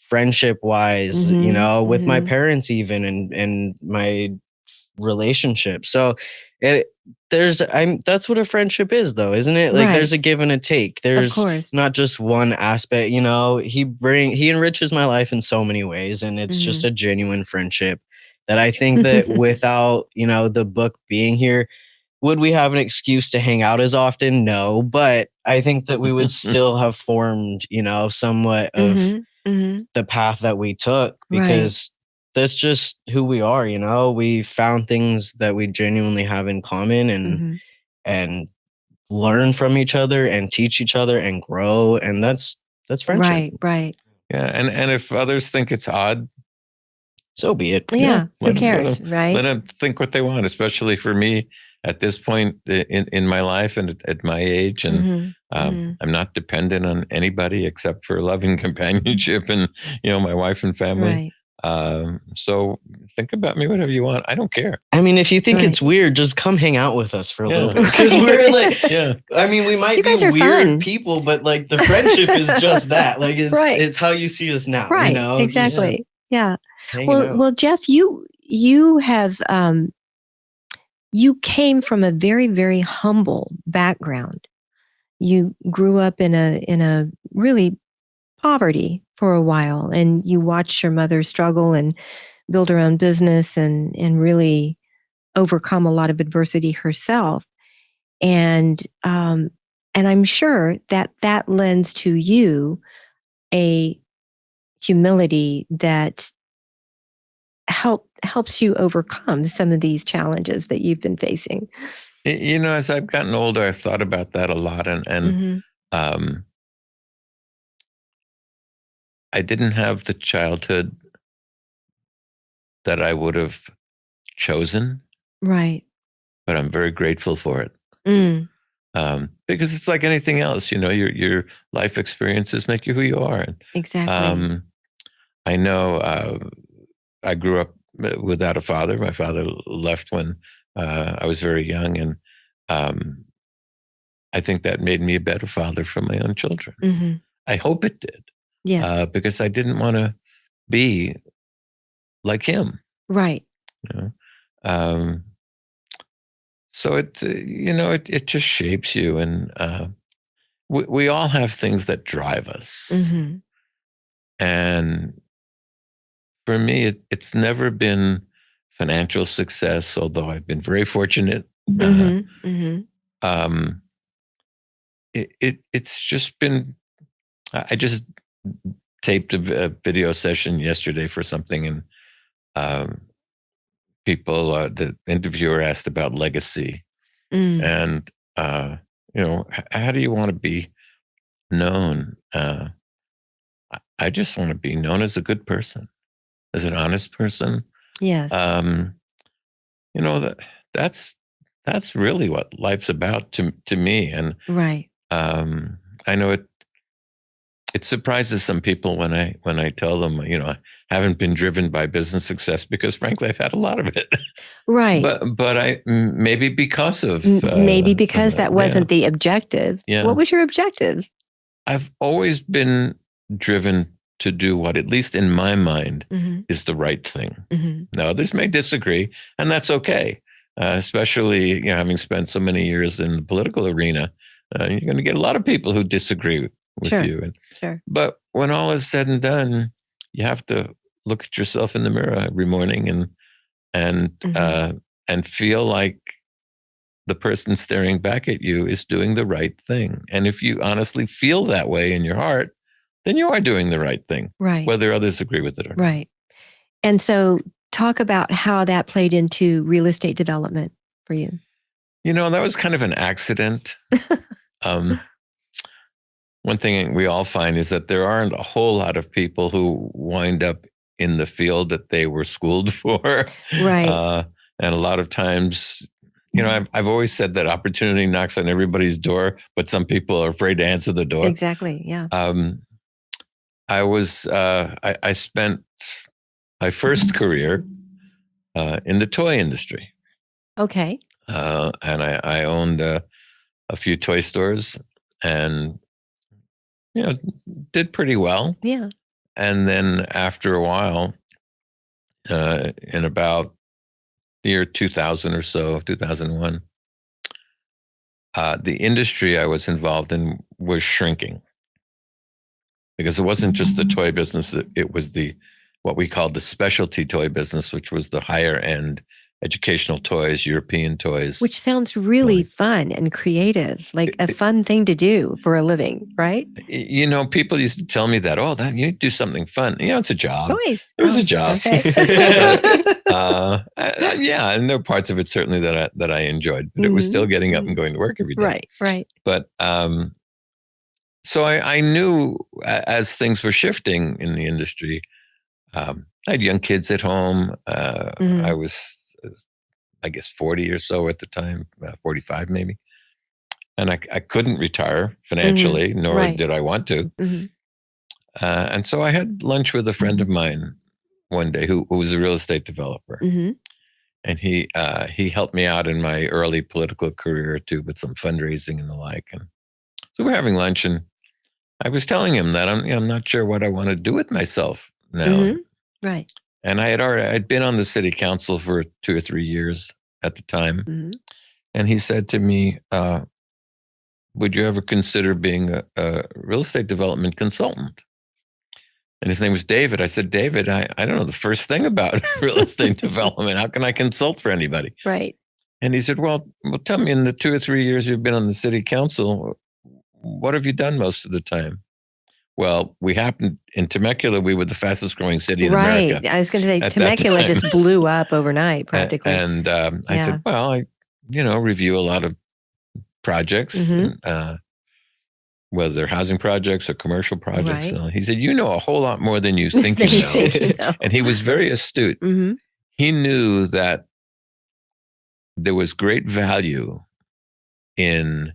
Speaker 3: friendship wise, with my parents, even, and my relationship. So that's what a friendship is, though, isn't it? There's a give and a take. There's not just one aspect. He enriches my life in so many ways, and it's just a genuine friendship that I think that without the book being here, would we have an excuse to hang out as often? No, but I think that we would still have formed somewhat of the path that we took, because that's just who we are. We found things that we genuinely have in common, and learn from each other and teach each other and grow. And that's friendship.
Speaker 1: Right.
Speaker 2: Yeah. And if others think it's odd,
Speaker 3: so be it.
Speaker 1: Yeah. Who cares? Right.
Speaker 2: Let them think what they want, especially for me at this point in my life and at my age. And I'm not dependent on anybody except for loving companionship and, my wife and family. So think about me whatever you want. I don't care.
Speaker 3: I mean, if you think it's weird, just come hang out with us for a little bit. Because we're I mean, we might be weird
Speaker 1: fun.
Speaker 3: people, but the friendship is just that. It's how you see us now.
Speaker 1: Right. Exactly. Yeah.
Speaker 3: Well,
Speaker 1: Jeff, you have you came from a very, very humble background. You grew up in a really poverty for a while, and you watched your mother struggle and build her own business and really overcome a lot of adversity herself. And I'm sure that lends to you a humility that helps you overcome some of these challenges that you've been facing.
Speaker 2: As I've gotten older, I've thought about that a lot, and I didn't have the childhood that I would have chosen.
Speaker 1: Right.
Speaker 2: But I'm very grateful for it. Because it's like anything else, your life experiences make you who you are.
Speaker 1: Exactly.
Speaker 2: I know I grew up without a father. My father left when I was very young, and I think that made me a better father for my own children.
Speaker 1: Mm-hmm.
Speaker 2: I hope it did,
Speaker 1: Yes.
Speaker 2: because I didn't want to be like him.
Speaker 1: Right.
Speaker 2: You know? So it just shapes you, and we all have things that drive us.
Speaker 1: Mm-hmm.
Speaker 2: And for me, it's never been financial success, although I've been very fortunate.
Speaker 1: Mm-hmm. Mm-hmm.
Speaker 2: Um, it's just been. I just taped a video session yesterday for something, and um, the interviewer asked about legacy,
Speaker 1: Mm.
Speaker 2: and how do you want to be known? I just want to be known as a good person, as an honest person.
Speaker 1: Yes.
Speaker 2: Um, you know that that's that's really what life's about to me, and
Speaker 1: Right.
Speaker 2: I know it surprises some people when I tell them, I haven't been driven by business success, because frankly I've had a lot of it.
Speaker 1: Right.
Speaker 2: But maybe because of
Speaker 1: Maybe
Speaker 2: some
Speaker 1: because
Speaker 2: of it.
Speaker 1: that wasn't the objective.
Speaker 2: Yeah.
Speaker 1: What was your objective?
Speaker 2: I've always been driven to do what, at least in my mind,
Speaker 1: Mm-hmm.
Speaker 2: is the right thing.
Speaker 1: Mm-hmm.
Speaker 2: Now, others may disagree, and that's okay. Especially, having spent so many years in the political arena, you're going to get a lot of people who disagree with
Speaker 1: Sure.
Speaker 2: you.
Speaker 1: Sure.
Speaker 2: But when all is said and done, you have to look at yourself in the mirror every morning and
Speaker 1: Mm-hmm.
Speaker 2: and feel like the person staring back at you is doing the right thing. And if you honestly feel that way in your heart, then you are doing the right thing,
Speaker 1: Right.
Speaker 2: whether others agree with it or not.
Speaker 1: Right. And so talk about how that played into real estate development for you.
Speaker 2: That was kind of an accident. One thing we all find is that there aren't a whole lot of people who wind up in the field that they were schooled for.
Speaker 1: Right.
Speaker 2: And a lot of times, I've always said that opportunity knocks on everybody's door, but some people are afraid to answer the door.
Speaker 1: Exactly. Yeah.
Speaker 2: I spent my first career in the toy industry.
Speaker 1: Okay.
Speaker 2: And I owned a few toy stores, and did pretty well.
Speaker 1: Yeah.
Speaker 2: And then after a while, in about the year 2000 or so, 2001, the industry I was involved in was shrinking, because it wasn't just the toy business. It was what we called the specialty toy business, which was the higher end educational toys, European toys.
Speaker 1: Which sounds really fun and creative, like a fun thing to do for a living, right?
Speaker 2: People used to tell me that, that you do something fun. It's a job.
Speaker 1: Toys.
Speaker 2: It was a job.
Speaker 1: Okay.
Speaker 2: Yeah, and there were parts of it certainly that I enjoyed, but it was still getting up and going to work every day.
Speaker 1: Right, right.
Speaker 2: But so I knew as things were shifting in the industry, I had young kids at home. I was, I guess, 40 or so at the time, 45 maybe. And I couldn't retire financially, nor did I want to. And so I had lunch with a friend of mine one day who was a real estate developer. And he helped me out in my early political career too, with some fundraising and the like. And so we're having lunch, and I was telling him that I'm not sure what I want to do with myself now.
Speaker 1: Right.
Speaker 2: And I'd been on the city council for 2 or 3 years at the time. And he said to me, would you ever consider being a real estate development consultant? And his name was David. I said, David, I don't know the first thing about real estate development. How can I consult for anybody?
Speaker 1: Right.
Speaker 2: And he said, well, tell me, in the 2 or 3 years you've been on the city council, what have you done most of the time? Well, we happened in Temecula. We were the fastest growing city in America.
Speaker 1: Right. I was going to say Temecula just blew up overnight, practically.
Speaker 2: And I said, well, I review a lot of projects, and, whether they're housing projects or commercial projects.
Speaker 1: Right.
Speaker 2: He said, you know a whole lot more than you think you know. And he was very astute. He knew that there was great value in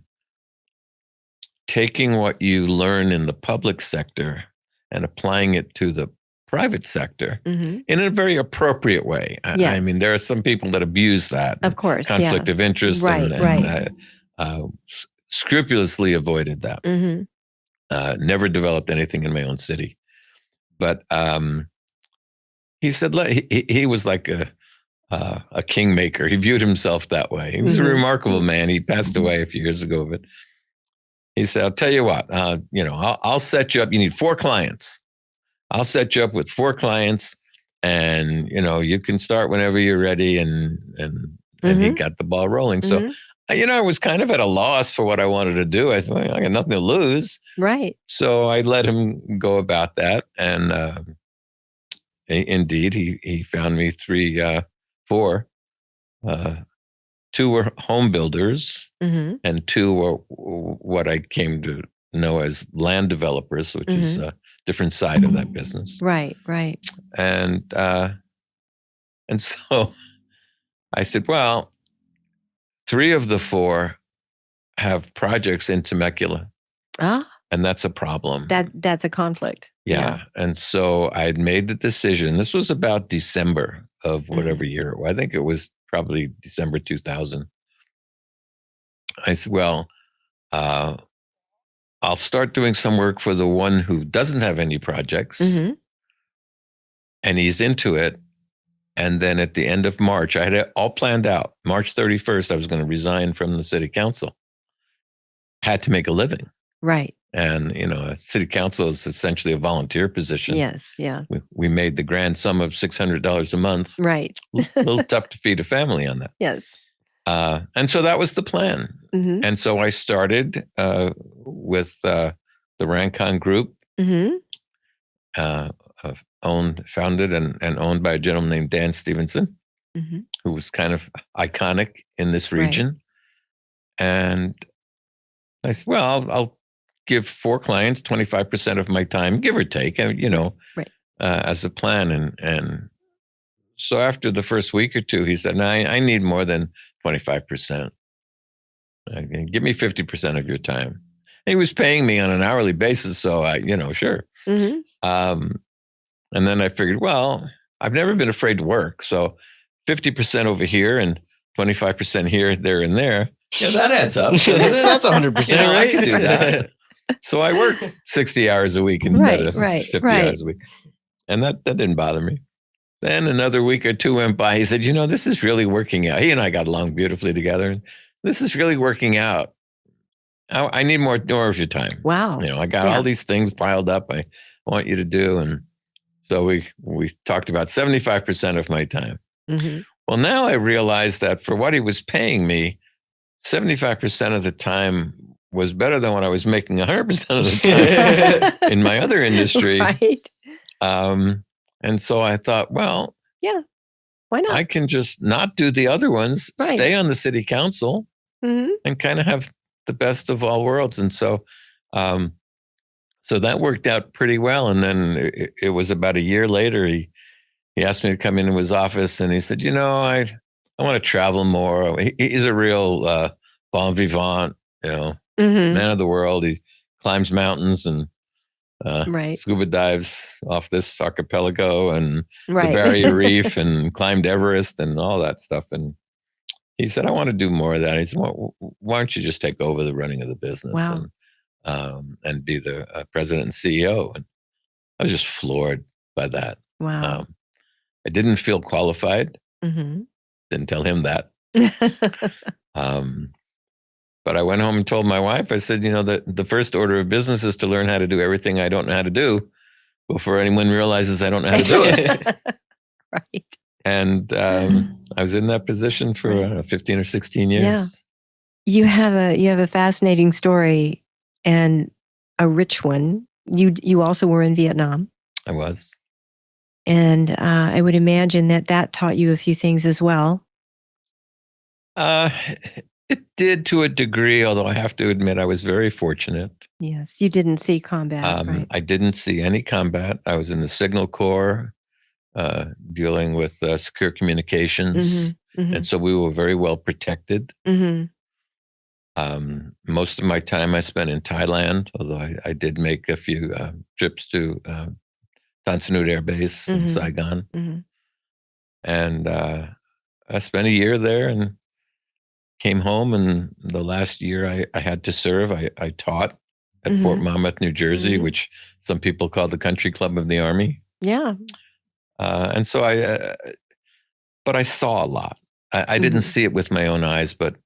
Speaker 2: taking what you learn in the public sector and applying it to the private sector
Speaker 1: Mhm.
Speaker 2: in a very appropriate way. I
Speaker 1: Yes.
Speaker 2: mean, there are some people that abuse that.
Speaker 1: Of course,
Speaker 2: conflict
Speaker 1: yeah.
Speaker 2: of interest,
Speaker 1: Right,
Speaker 2: and
Speaker 1: right.
Speaker 2: scrupulously avoided that.
Speaker 1: Mhm.
Speaker 2: Never developed anything in my own city. But he said he was like a kingmaker. He viewed himself that way. He was a
Speaker 1: Mhm.
Speaker 2: remarkable man. He passed away a few years ago, but he said, "I'll tell you what. I'll set you up. You need 4 clients. I'll set you up with 4 clients, and you can start whenever you're ready." And he
Speaker 1: Mhm.
Speaker 2: got the ball rolling. So,
Speaker 1: Mhm.
Speaker 2: I was kind of at a loss for what I wanted to do. I thought, well, I got nothing to lose.
Speaker 1: Right.
Speaker 2: So I let him go about that, and indeed, he found me 4. 2 were home builders,
Speaker 1: Mhm.
Speaker 2: and 2 were what I came to know as land developers, which is
Speaker 1: Mhm.
Speaker 2: a different side of that business.
Speaker 1: Right, right.
Speaker 2: And so I said, well, 3 of the 4 have projects in Temecula,
Speaker 1: Ah,
Speaker 2: and that's a problem.
Speaker 1: that's a conflict.
Speaker 2: Yeah. And so I'd made the decision. This was about December of whatever year. I think it was probably December 2000. I said, well, uh, I'll start doing some work for the one who doesn't have any projects,
Speaker 1: Mhm.
Speaker 2: and he's into it. And then at the end of March, I had it all planned out. March 31st, I was going to resign from the city council. Had to make a living.
Speaker 1: Right.
Speaker 2: And, a city council is essentially a volunteer position.
Speaker 1: Yes, yeah.
Speaker 2: We made the grand sum of $600 a month.
Speaker 1: Right.
Speaker 2: A little tough to feed a family on that.
Speaker 1: Yes.
Speaker 2: And so that was the plan.
Speaker 1: Mhm.
Speaker 2: And so I started with the Rancon Group,
Speaker 1: Mhm.
Speaker 2: founded and owned by a gentleman named Dan Stevenson,
Speaker 1: Mhm.
Speaker 2: who was kind of iconic in this
Speaker 1: Right.
Speaker 2: region. And I said, well, I'll give 4 clients 25% of my time, give or take,
Speaker 1: Right.
Speaker 2: as a plan. And so after the first week or 2, he said, no, I need more than 25%. Give me 50% of your time. And he was paying me on an hourly basis. So sure.
Speaker 1: Mhm.
Speaker 2: And then I figured, well, I've never been afraid to work. So 50% over here and 25% here, there, and there. Yeah, that adds up.
Speaker 3: That's 100%, right?
Speaker 2: I can do that. So I worked 60 hours a week instead of 50 hours a week. And that didn't bother me. Then another week or 2 went by. He said, this is really working out. He and I got along beautifully together. This is really working out. I need more of your time.
Speaker 1: Wow.
Speaker 2: I got all these things piled up I want you to do. And so we talked about 75% of my time.
Speaker 1: Mhm.
Speaker 2: Well, now I realize that for what he was paying me, 75% of the time was better than what I was making 100% of the time in my other industry.
Speaker 1: Right.
Speaker 2: And so I thought, well,
Speaker 1: Yeah. Why not?
Speaker 2: I can just not do the other ones,
Speaker 1: Right.
Speaker 2: stay on the city council,
Speaker 1: Mhm.
Speaker 2: and kind of have the best of all worlds. And so, so that worked out pretty well. And then it was about a year later, he asked me to come into his office, and he said, I want to travel more. He's a real bon vivant,
Speaker 1: Mhm.
Speaker 2: man of the world. He climbs mountains and
Speaker 1: Right.
Speaker 2: scuba dives off this archipelago and the
Speaker 1: Right.
Speaker 2: Barrier Reef and climbed Everest and all that stuff. And he said, I want to do more of that. He said, well, why don't you just take over the running of the business
Speaker 1: Wow.
Speaker 2: and be the president and CEO? And I was just floored by that.
Speaker 1: Wow.
Speaker 2: I didn't feel qualified.
Speaker 1: Mhm.
Speaker 2: Didn't tell him that. But I went home and told my wife, I said, the first order of business is to learn how to do everything I don't know how to do before anyone realizes I don't know how to do it.
Speaker 1: Right.
Speaker 2: And I was in that position for 15 or 16 years.
Speaker 1: Yeah. You have a fascinating story and a rich one. You also were in Vietnam.
Speaker 2: I was.
Speaker 1: And I would imagine that taught you a few things as well.
Speaker 2: It did to a degree, although I have to admit I was very fortunate.
Speaker 1: Yes, you didn't see combat, right?
Speaker 2: I didn't see any combat. I was in the Signal Corps, dealing with secure communications.
Speaker 1: Mhm.
Speaker 2: And so we were very well protected.
Speaker 1: Mhm.
Speaker 2: Most of my time I spent in Thailand, although I did make a few trips to Tansanut Air Base in Saigon. And I spent a year there and came home. And the last year I had to serve, I taught at Fort Monmouth, New Jersey, which some people call the country club of the Army.
Speaker 1: Yeah.
Speaker 2: And so but I saw a lot. I didn't see it with my own eyes, but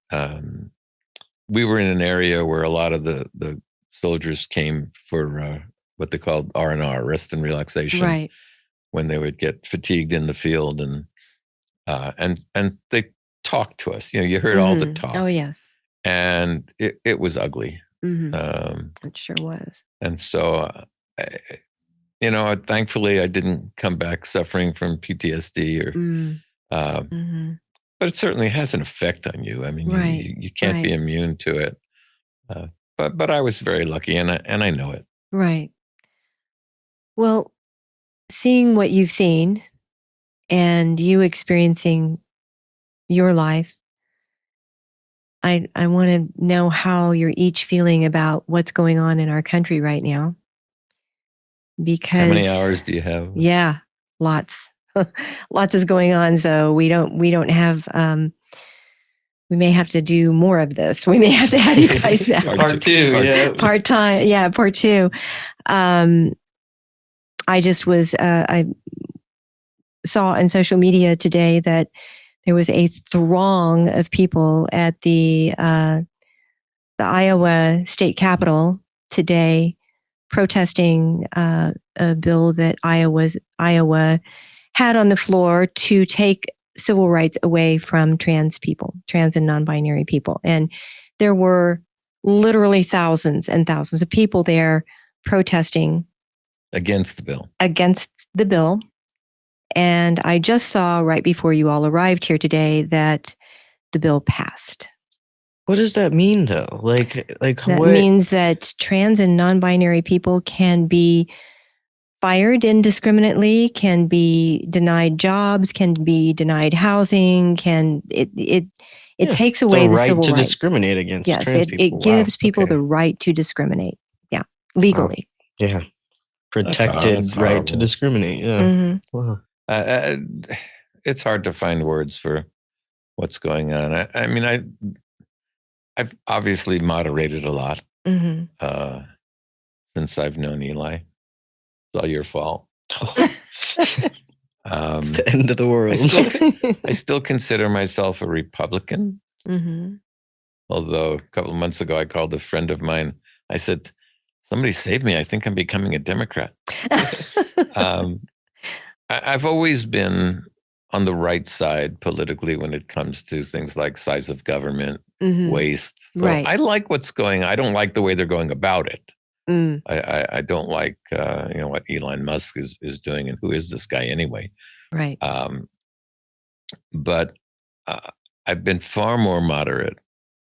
Speaker 2: we were in an area where a lot of the soldiers came for what they called R&R, rest and relaxation,
Speaker 1: Right.
Speaker 2: when they would get fatigued in the field, and they talked to us. You heard all the talk.
Speaker 1: Oh, yes.
Speaker 2: And it was ugly.
Speaker 1: It sure was.
Speaker 2: And so, thankfully I didn't come back suffering from PTSD but it certainly has an effect on you. I mean, you can't be immune to it. But I was very lucky, and I know it.
Speaker 1: Right. Well, seeing what you've seen and you experiencing your life, I want to know how you're each feeling about what's going on in our country right now. Because
Speaker 2: how many hours do you have?
Speaker 1: Yeah, lots. Lots is going on. So we don't have. We may have to do more of this. We may have to have you guys back.
Speaker 3: Part two.
Speaker 1: Part time. Yeah, part two. I just was. I saw on social media today that there was a throng of people at the Iowa state capitol today protesting a bill that Iowa had on the floor to take civil rights away from trans people, trans and non-binary people. And there were literally thousands and thousands of people there protesting
Speaker 2: against the bill.
Speaker 1: And I just saw right before you all arrived here today that the bill passed.
Speaker 3: What does that mean, though? Like
Speaker 1: that
Speaker 3: what?
Speaker 1: means that trans and non-binary people can be fired indiscriminately, can be denied jobs, can be denied housing. It takes away the civil rights.
Speaker 3: The right to discriminate against trans people.
Speaker 1: It gives people the right to discriminate. Yeah, legally.
Speaker 3: Yeah, protected right to discriminate. Yeah. Wow.
Speaker 2: It's hard to find words for what's going on. I mean, I've obviously moderated a lot since I've known Eli. It's all your fault.
Speaker 3: It's the end of the world.
Speaker 2: I still consider myself a Republican. Although a couple of months ago, I called a friend of mine. I said, "Somebody save me. I think I'm becoming a Democrat." I've always been on the right side politically when it comes to things like size of government, waste. So I like what's going on. I don't like the way they're going about it. I don't like what Elon Musk is doing, and who is this guy anyway?
Speaker 1: Right.
Speaker 2: But I've been far more moderate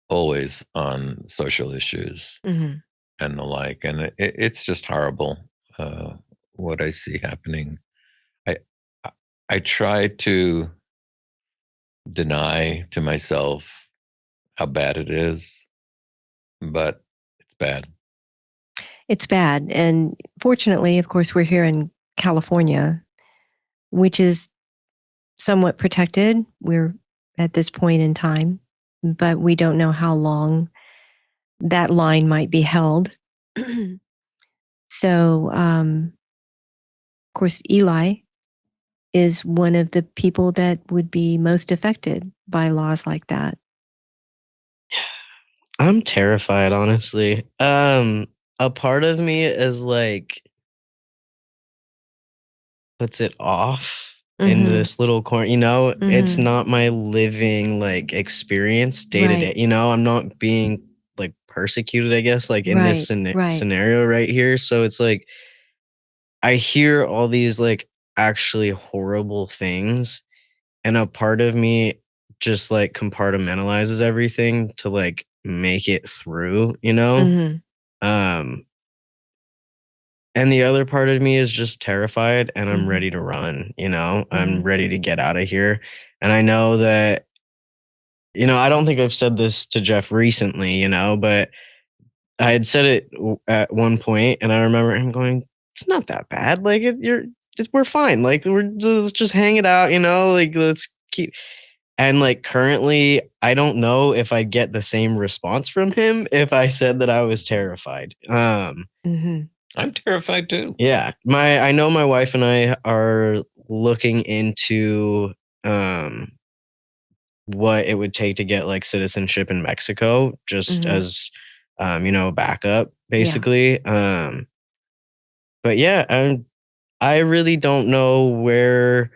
Speaker 2: always on social issues and the like, and it's just horrible what I see happening. I try to deny to myself how bad it is, but it's bad.
Speaker 1: It's bad. And fortunately, of course, we're here in California, which is somewhat protected. We're at this point in time, but we don't know how long that line might be held. So, of course, Eli is one of the people that would be most affected by laws like that.
Speaker 3: I'm terrified, honestly. A part of me is like puts it off into this little corner. It's not my living like experience day to day. I'm not being like persecuted, I guess, like in this scenario right here. So it's like I hear all these like actually horrible things, and a part of me just like compartmentalizes everything to like make it through, and the other part of me is just terrified, and I'm ready to run, I'm ready to get out of here. And I know that, I don't think I've said this to Jeff recently, but I had said it at one point, and I remember him going, "It's not that bad. Like we're fine. Like let's just hang it out, you know, like let's keep. And like currently, I don't know if I'd get the same response from him if I said that I was terrified.
Speaker 1: Mm-hmm.
Speaker 2: I'm terrified too.
Speaker 3: Yeah, I know my wife and I are looking into what it would take to get like citizenship in Mexico, just
Speaker 1: Mhm.
Speaker 3: as backup, basically. But yeah, I really don't know where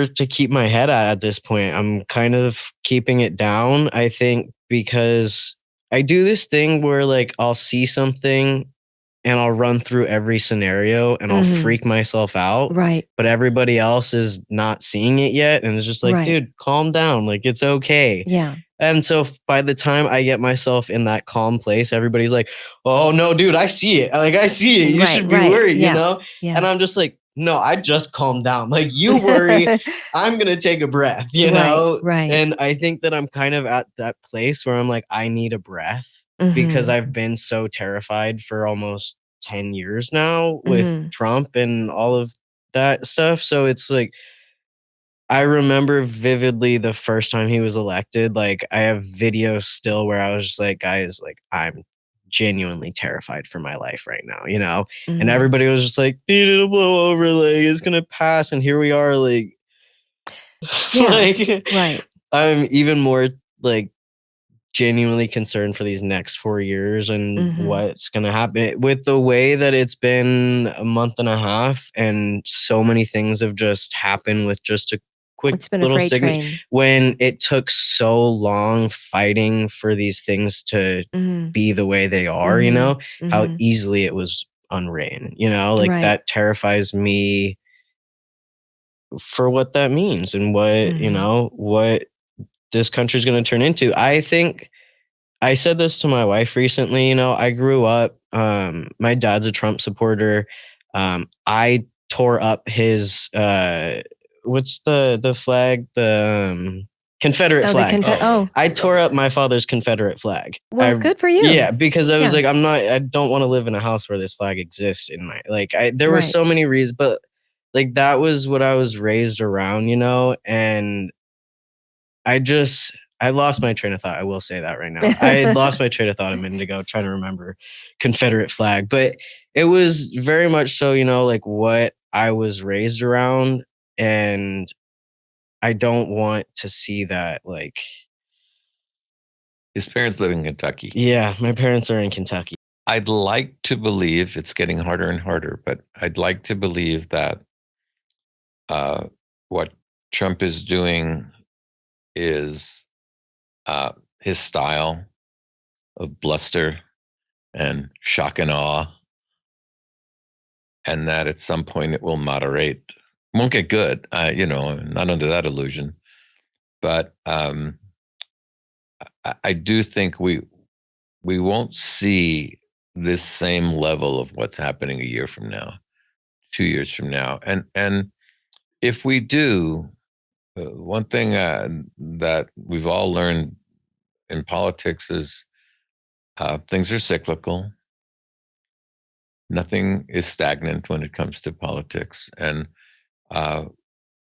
Speaker 3: to keep my head at this point. I'm kind of keeping it down, I think, because I do this thing where like I'll see something and I'll run through every scenario and I'll
Speaker 1: Mhm.
Speaker 3: freak myself out.
Speaker 1: Right.
Speaker 3: But everybody else is not seeing it yet. And it's just like,
Speaker 1: Right.
Speaker 3: dude, calm down. Like, it's okay.
Speaker 1: Yeah.
Speaker 3: And so by the time I get myself in that calm place, everybody's like, oh, no, dude, I see it. Like, I see it. You
Speaker 1: Right,
Speaker 3: should be
Speaker 1: right.
Speaker 3: worried,
Speaker 1: Yeah.
Speaker 3: you know?
Speaker 1: Yeah.
Speaker 3: And I'm just like, no, I just calm down. Like, you worry, I'm going to take a breath, you know?
Speaker 1: Right.
Speaker 3: And I think that I'm kind of at that place where I'm like, I need a breath because
Speaker 1: Mhm.
Speaker 3: I've been so terrified for almost 10 years now with
Speaker 1: Mhm.
Speaker 3: Trump and all of that stuff. So it's like, I remember vividly the first time he was elected. Like, I have videos still where I was just like, guys, like, I'm genuinely terrified for my life right now, you know? And
Speaker 1: Mhm.
Speaker 3: everybody was just like, dude, it'll blow over. Like, it's going to pass. And here we are, like,
Speaker 1: Yeah.
Speaker 3: like,
Speaker 1: Right.
Speaker 3: I'm even more like genuinely concerned for these next 4 years and
Speaker 1: Mhm.
Speaker 3: what's going to happen with the way that it's been a month and a half and so many things have just happened with just a quick
Speaker 1: It's been a
Speaker 3: little
Speaker 1: freight
Speaker 3: signature
Speaker 1: train.
Speaker 3: when it took so long fighting for these things to
Speaker 1: Mhm.
Speaker 3: be the way they are, you know, how
Speaker 1: Mhm.
Speaker 3: easily it was unwritten, you know, like
Speaker 1: Right.
Speaker 3: that terrifies me for what that means and what, you
Speaker 1: Mhm.
Speaker 3: know, what this country's going to turn into. I think I said this to my wife recently, you know, I grew up, my dad's a Trump supporter. I tore up his, what's the flag? The Confederate
Speaker 1: Oh, the
Speaker 3: flag.
Speaker 1: Oh,
Speaker 3: I tore up my father's Confederate flag.
Speaker 1: well, good for you.
Speaker 3: Yeah, because I was
Speaker 1: Yeah.
Speaker 3: like, I don't want to live in a house where this flag exists in my, like, there were
Speaker 1: Right.
Speaker 3: so many reasons, but like that was what I was raised around, you know, and I lost my train of thought. I will say that right now. I had lost my train of thought a minute ago trying to remember Confederate flag, but it was very much so, you know, like what I was raised around. And I don't want to see that. Like,
Speaker 2: His parents live in Kentucky.
Speaker 3: yeah, my parents are in Kentucky.
Speaker 2: I'd like to believe it's getting harder and harder, but I'd like to believe that what Trump is doing is his style of bluster and shock and awe, and that at some point it will moderate. Won't get good, not under that illusion. But I do think we won't see this same level of what's happening a year from now, 2 years from now, and if we do, one thing that we've all learned in politics is things are cyclical. Nothing is stagnant when it comes to politics, and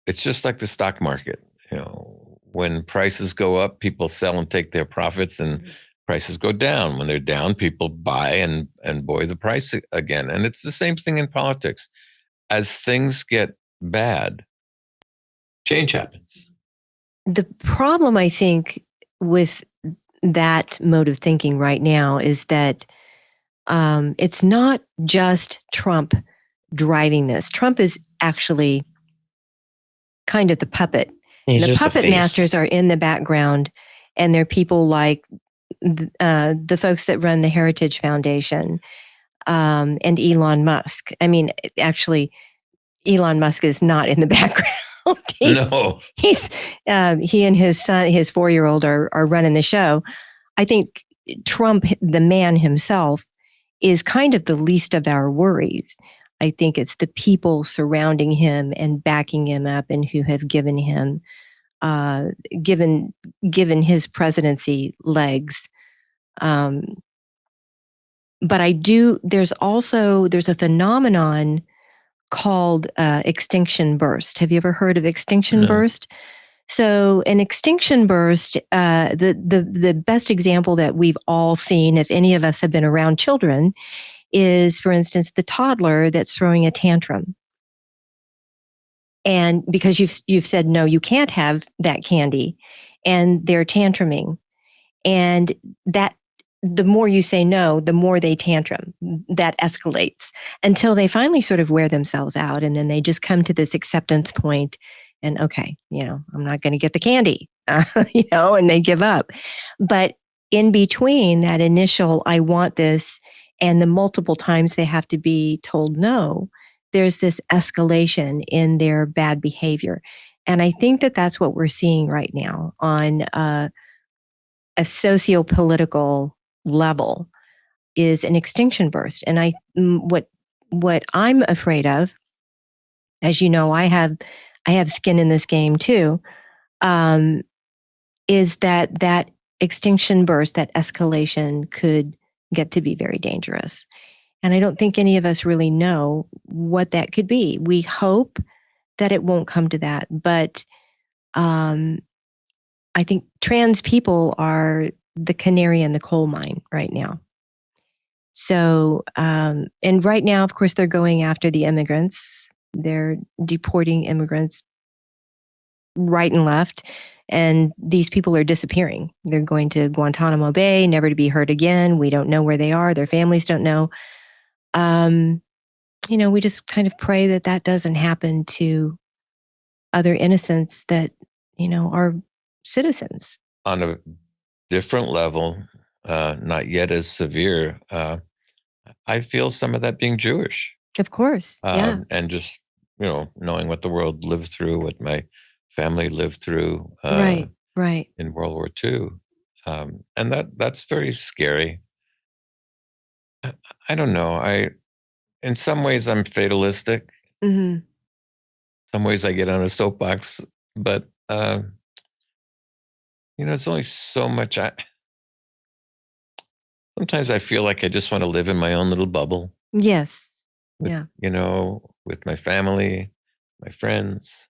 Speaker 2: it's just like the stock market. You know, when prices go up, people sell and take their profits, and prices go down. When they're down, people buy and buoy the price again. And it's the same thing in politics. As things get bad, change happens.
Speaker 1: The problem, I think, with that mode of thinking right now is that it's not just Trump driving this. Trump is actually kind of the puppet.
Speaker 3: He's
Speaker 1: The
Speaker 3: just a
Speaker 1: puppet
Speaker 3: face.
Speaker 1: masters are in the background, and they're people like the folks that run the Heritage Foundation and Elon Musk. I mean, actually, Elon Musk is not in the background.
Speaker 2: No.
Speaker 1: He and his son, his 4-year-old, are running the show. I think Trump, the man himself, is kind of the least of our worries. I think it's the people surrounding him and backing him up, and who have given him given his presidency legs. But there's a phenomenon called extinction burst. Have you ever heard of extinction
Speaker 2: No.
Speaker 1: burst? So an extinction burst, the best example that we've all seen, if any of us have been around children, is, for instance, the toddler that's throwing a tantrum. And because you've said, no, you can't have that candy, and they're tantruming. And that the more you say no, the more they tantrum. That escalates until they finally sort of wear themselves out. And then they just come to this acceptance point and, okay, I'm not going to get the candy, and they give up. But in between that initial, I want this, and the multiple times they have to be told no, there's this escalation in their bad behavior. And I think that that's what we're seeing right now on a socio-political level, is an extinction burst. And what I'm afraid of, as you know, I have skin in this game too, is that extinction burst, that escalation could get to be very dangerous. And I don't think any of us really know what that could be. We hope that it won't come to that, but I think trans people are the canary in the coal mine right now. So, and right now, of course, they're going after the immigrants. They're deporting immigrants right and left. And these people are disappearing. They're going to Guantanamo Bay, never to be heard again. We don't know where they are. Their families don't know. We just kind of pray that that doesn't happen to other innocents that, are citizens.
Speaker 2: On a different level, not yet as severe, I feel some of that being Jewish.
Speaker 1: Of course. Yeah.
Speaker 2: And just, knowing what the world lived through, what my family lived through
Speaker 1: Right.
Speaker 2: in World War II. And that's very scary. I don't know. In some ways, I'm fatalistic.
Speaker 1: Mm-hmm.
Speaker 2: Some ways I get on a soapbox, but it's only so much. Sometimes I feel like I just want to live in my own little bubble.
Speaker 1: Yes.
Speaker 2: With,
Speaker 1: Yeah.
Speaker 2: With my family, my friends,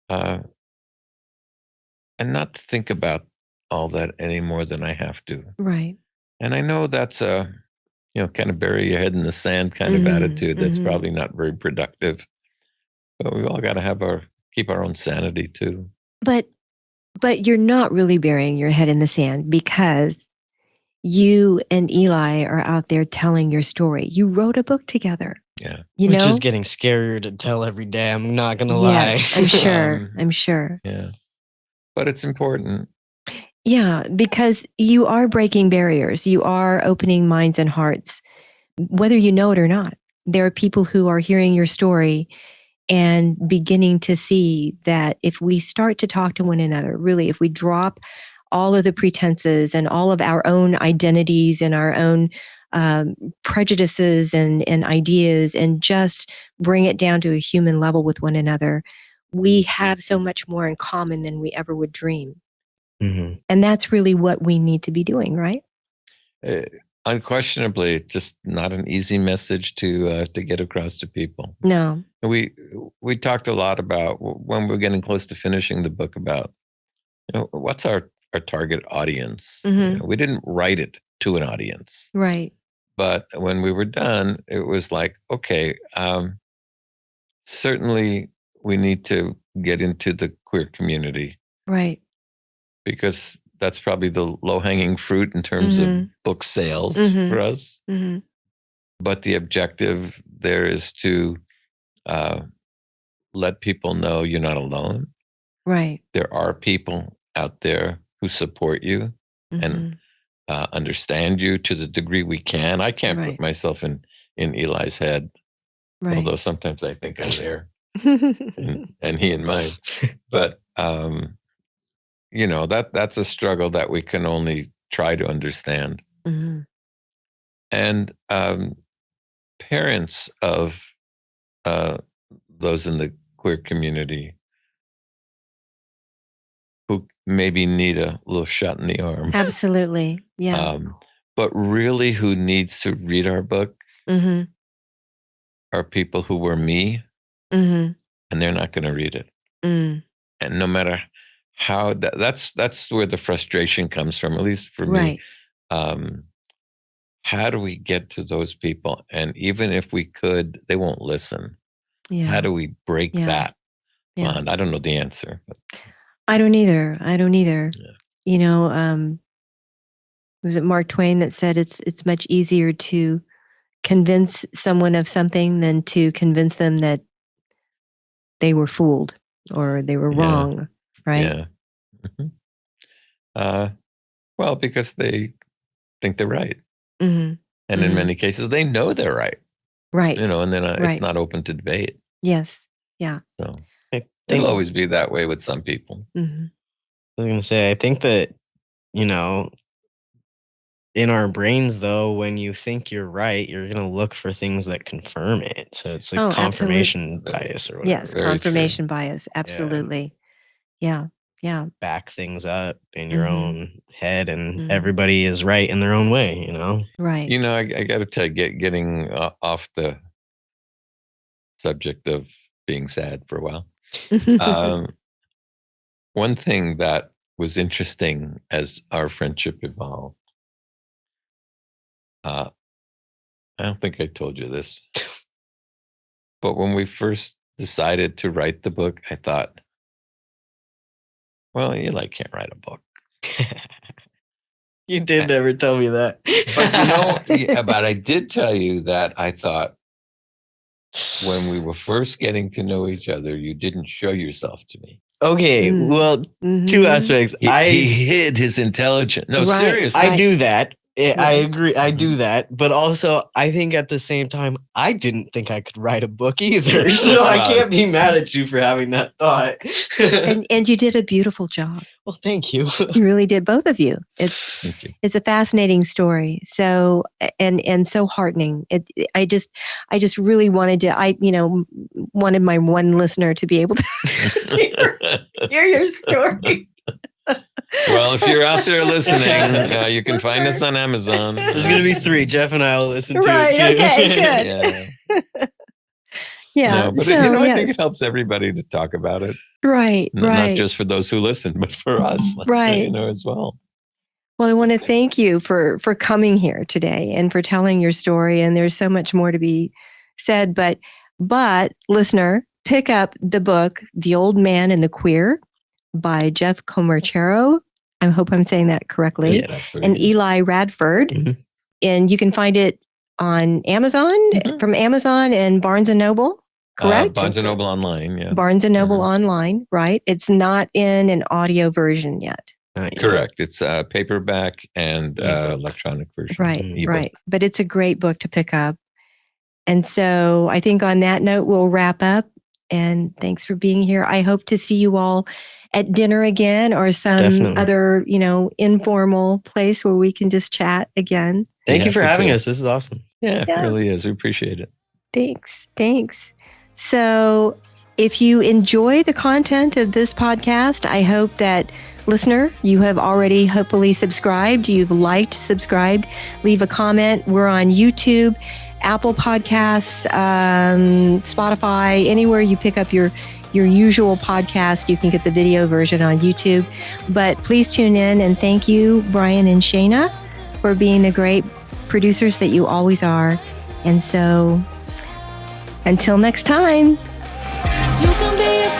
Speaker 2: and not think about all that any more than I have to.
Speaker 1: Right.
Speaker 2: And I know that's a, kind of bury your head in the sand kind of attitude. That's probably not very productive. But we've all got to keep our own sanity too.
Speaker 1: But you're not really burying your head in the sand, because you and Eli are out there telling your story. You wrote a book together.
Speaker 2: Yeah.
Speaker 3: Which is getting scarier to tell every day. I'm not going to
Speaker 1: Yes,
Speaker 3: lie.
Speaker 1: I'm sure. I'm sure.
Speaker 2: Yeah. But it's important.
Speaker 1: Yeah, because you are breaking barriers. You are opening minds and hearts, whether you know it or not. There are people who are hearing your story and beginning to see that if we start to talk to one another, really, if we drop all of the pretenses and all of our own identities and our own prejudices and ideas, and just bring it down to a human level with one another, we have so much more in common than we ever would dream.
Speaker 3: Mm-hmm.
Speaker 1: And that's really what we need to be doing, right?
Speaker 2: Unquestionably, it's just not an easy message to get across to people.
Speaker 1: No.
Speaker 2: We talked a lot about, when we're getting close to finishing the book, about what's our target audience.
Speaker 1: Mm-hmm.
Speaker 2: We didn't write it to an audience,
Speaker 1: Right.
Speaker 2: but when we were done, it was like, okay, certainly we need to get into the queer community,
Speaker 1: Right.
Speaker 2: because that's probably the low-hanging fruit in terms of book sales for us.
Speaker 1: Mm-hmm.
Speaker 2: But the objective there is to let people know you're not alone.
Speaker 1: Right.
Speaker 2: There are people out there who support you and understand you to the degree we can. I can't put myself in Eli's head, although sometimes I think I'm there, and he in mine. But that's a struggle that we can only try to understand.
Speaker 1: Mm-hmm.
Speaker 2: And parents of those in the queer community who maybe need a little shot in the arm.
Speaker 1: Absolutely. Yeah.
Speaker 2: But really, who needs to read our book are people who were me,
Speaker 1: Mm-hmm.
Speaker 2: and they're not going to read it.
Speaker 1: Mm.
Speaker 2: And no matter how that's where the frustration comes from, at least for
Speaker 1: Right.
Speaker 2: me. How do we get to those people? And even if we could, they won't listen.
Speaker 1: Yeah.
Speaker 2: How do we break
Speaker 1: Yeah.
Speaker 2: that
Speaker 1: Yeah.
Speaker 2: bond? I don't know the answer. But
Speaker 1: I don't either.
Speaker 2: Yeah.
Speaker 1: You know, was it Mark Twain that said it's much easier to convince someone of something than to convince them that they were fooled or they were
Speaker 2: Yeah.
Speaker 1: wrong, right?
Speaker 2: Yeah. Well, because they think they're right.
Speaker 1: Mm-hmm.
Speaker 2: And in many cases, they know they're right.
Speaker 1: Right.
Speaker 2: You know, and then it's
Speaker 1: Right.
Speaker 2: not open to debate.
Speaker 1: Yes. Yeah.
Speaker 2: So
Speaker 3: I
Speaker 2: it'll
Speaker 3: think
Speaker 2: always be that way with some people.
Speaker 1: Mm-hmm.
Speaker 3: I was gonna say, I think that, you know, in our brains though, when you think you're right, you're gonna look for things that confirm it. So it's like
Speaker 1: Oh,
Speaker 3: confirmation bias or whatever.
Speaker 1: Yes,
Speaker 2: Very true.
Speaker 1: confirmation bias. Absolutely. Yeah. Yeah.
Speaker 3: Back things up in your
Speaker 1: Mhm.
Speaker 3: own head, and
Speaker 1: Mhm.
Speaker 3: everybody is right in their own way, you know?
Speaker 1: Right.
Speaker 2: You know, I got to tell you, getting off the subject of being sad for a while. One thing that was interesting as our friendship evolved, I don't think I told you this, but when we first decided to write the book, I thought, well, Eli can't write a book.
Speaker 3: You did never tell me that.
Speaker 2: But I did tell you that I thought when we were first getting to know each other, you didn't show yourself to me.
Speaker 3: Okay, well, two aspects.
Speaker 2: He hid his intelligence. No,
Speaker 1: Right.
Speaker 2: seriously.
Speaker 3: I do that. I
Speaker 1: Right.
Speaker 3: agree. I do that. But also, I think at the same time, I didn't think I could write a book either. So I can't be mad at you for having that thought.
Speaker 1: And you did a beautiful job.
Speaker 3: Well, thank you.
Speaker 1: You really did, both of you.
Speaker 2: Thank you.
Speaker 1: It's a fascinating story. So and so heartening. I just really wanted to. Wanted my one listener to be able to hear your story.
Speaker 2: Well, if you're out there listening, you can find us on Amazon.
Speaker 3: There's going to be 3. Jeff and I will listen to
Speaker 1: Right.
Speaker 3: it too.
Speaker 1: Okay. Good. Yeah.
Speaker 2: No, but
Speaker 1: so,
Speaker 2: I think it helps everybody to talk about it.
Speaker 1: Right. Right.
Speaker 2: Not just for those who listen, but for us,
Speaker 1: Right.
Speaker 2: as well.
Speaker 1: Well, I want to thank you for coming here today and for telling your story. And there's so much more to be said, but listener, pick up the book, The Old Man and the Queer by Jeff Comerchero. I hope I'm saying that correctly.
Speaker 2: Yeah, that's pretty
Speaker 1: and
Speaker 2: good.
Speaker 1: Eli Radford.
Speaker 3: Mhm.
Speaker 1: And you can find it on Amazon, from Amazon and Barnes & Noble, correct?
Speaker 2: Barnes & Noble online, yeah.
Speaker 1: Barnes & Noble online, right? It's not in an audio version yet.
Speaker 3: Not yet.
Speaker 2: Correct. It's a paperback and electronic version.
Speaker 1: Right,
Speaker 2: ebook.
Speaker 1: right. But it's a great book to pick up. And so I think on that note, we'll wrap up. And thanks for being here. I hope to see you all at dinner again or some
Speaker 3: Definitely.
Speaker 1: other, informal place where we can just chat again.
Speaker 3: Thank you for
Speaker 2: happy
Speaker 3: having
Speaker 2: to.
Speaker 3: us. This is awesome.
Speaker 2: Yeah,
Speaker 1: Yeah.
Speaker 2: it really is. We appreciate it.
Speaker 1: Thanks. So if you enjoy the content of this podcast, I hope that, listener, you have already hopefully subscribed. You've liked, subscribed, leave a comment. We're on YouTube, Apple Podcasts, Spotify, anywhere you pick up your usual podcast. You can get the video version on YouTube. But please tune in, and thank you, Brian and Shayna, for being the great producers that you always are. And so until next time.
Speaker 4: You can be a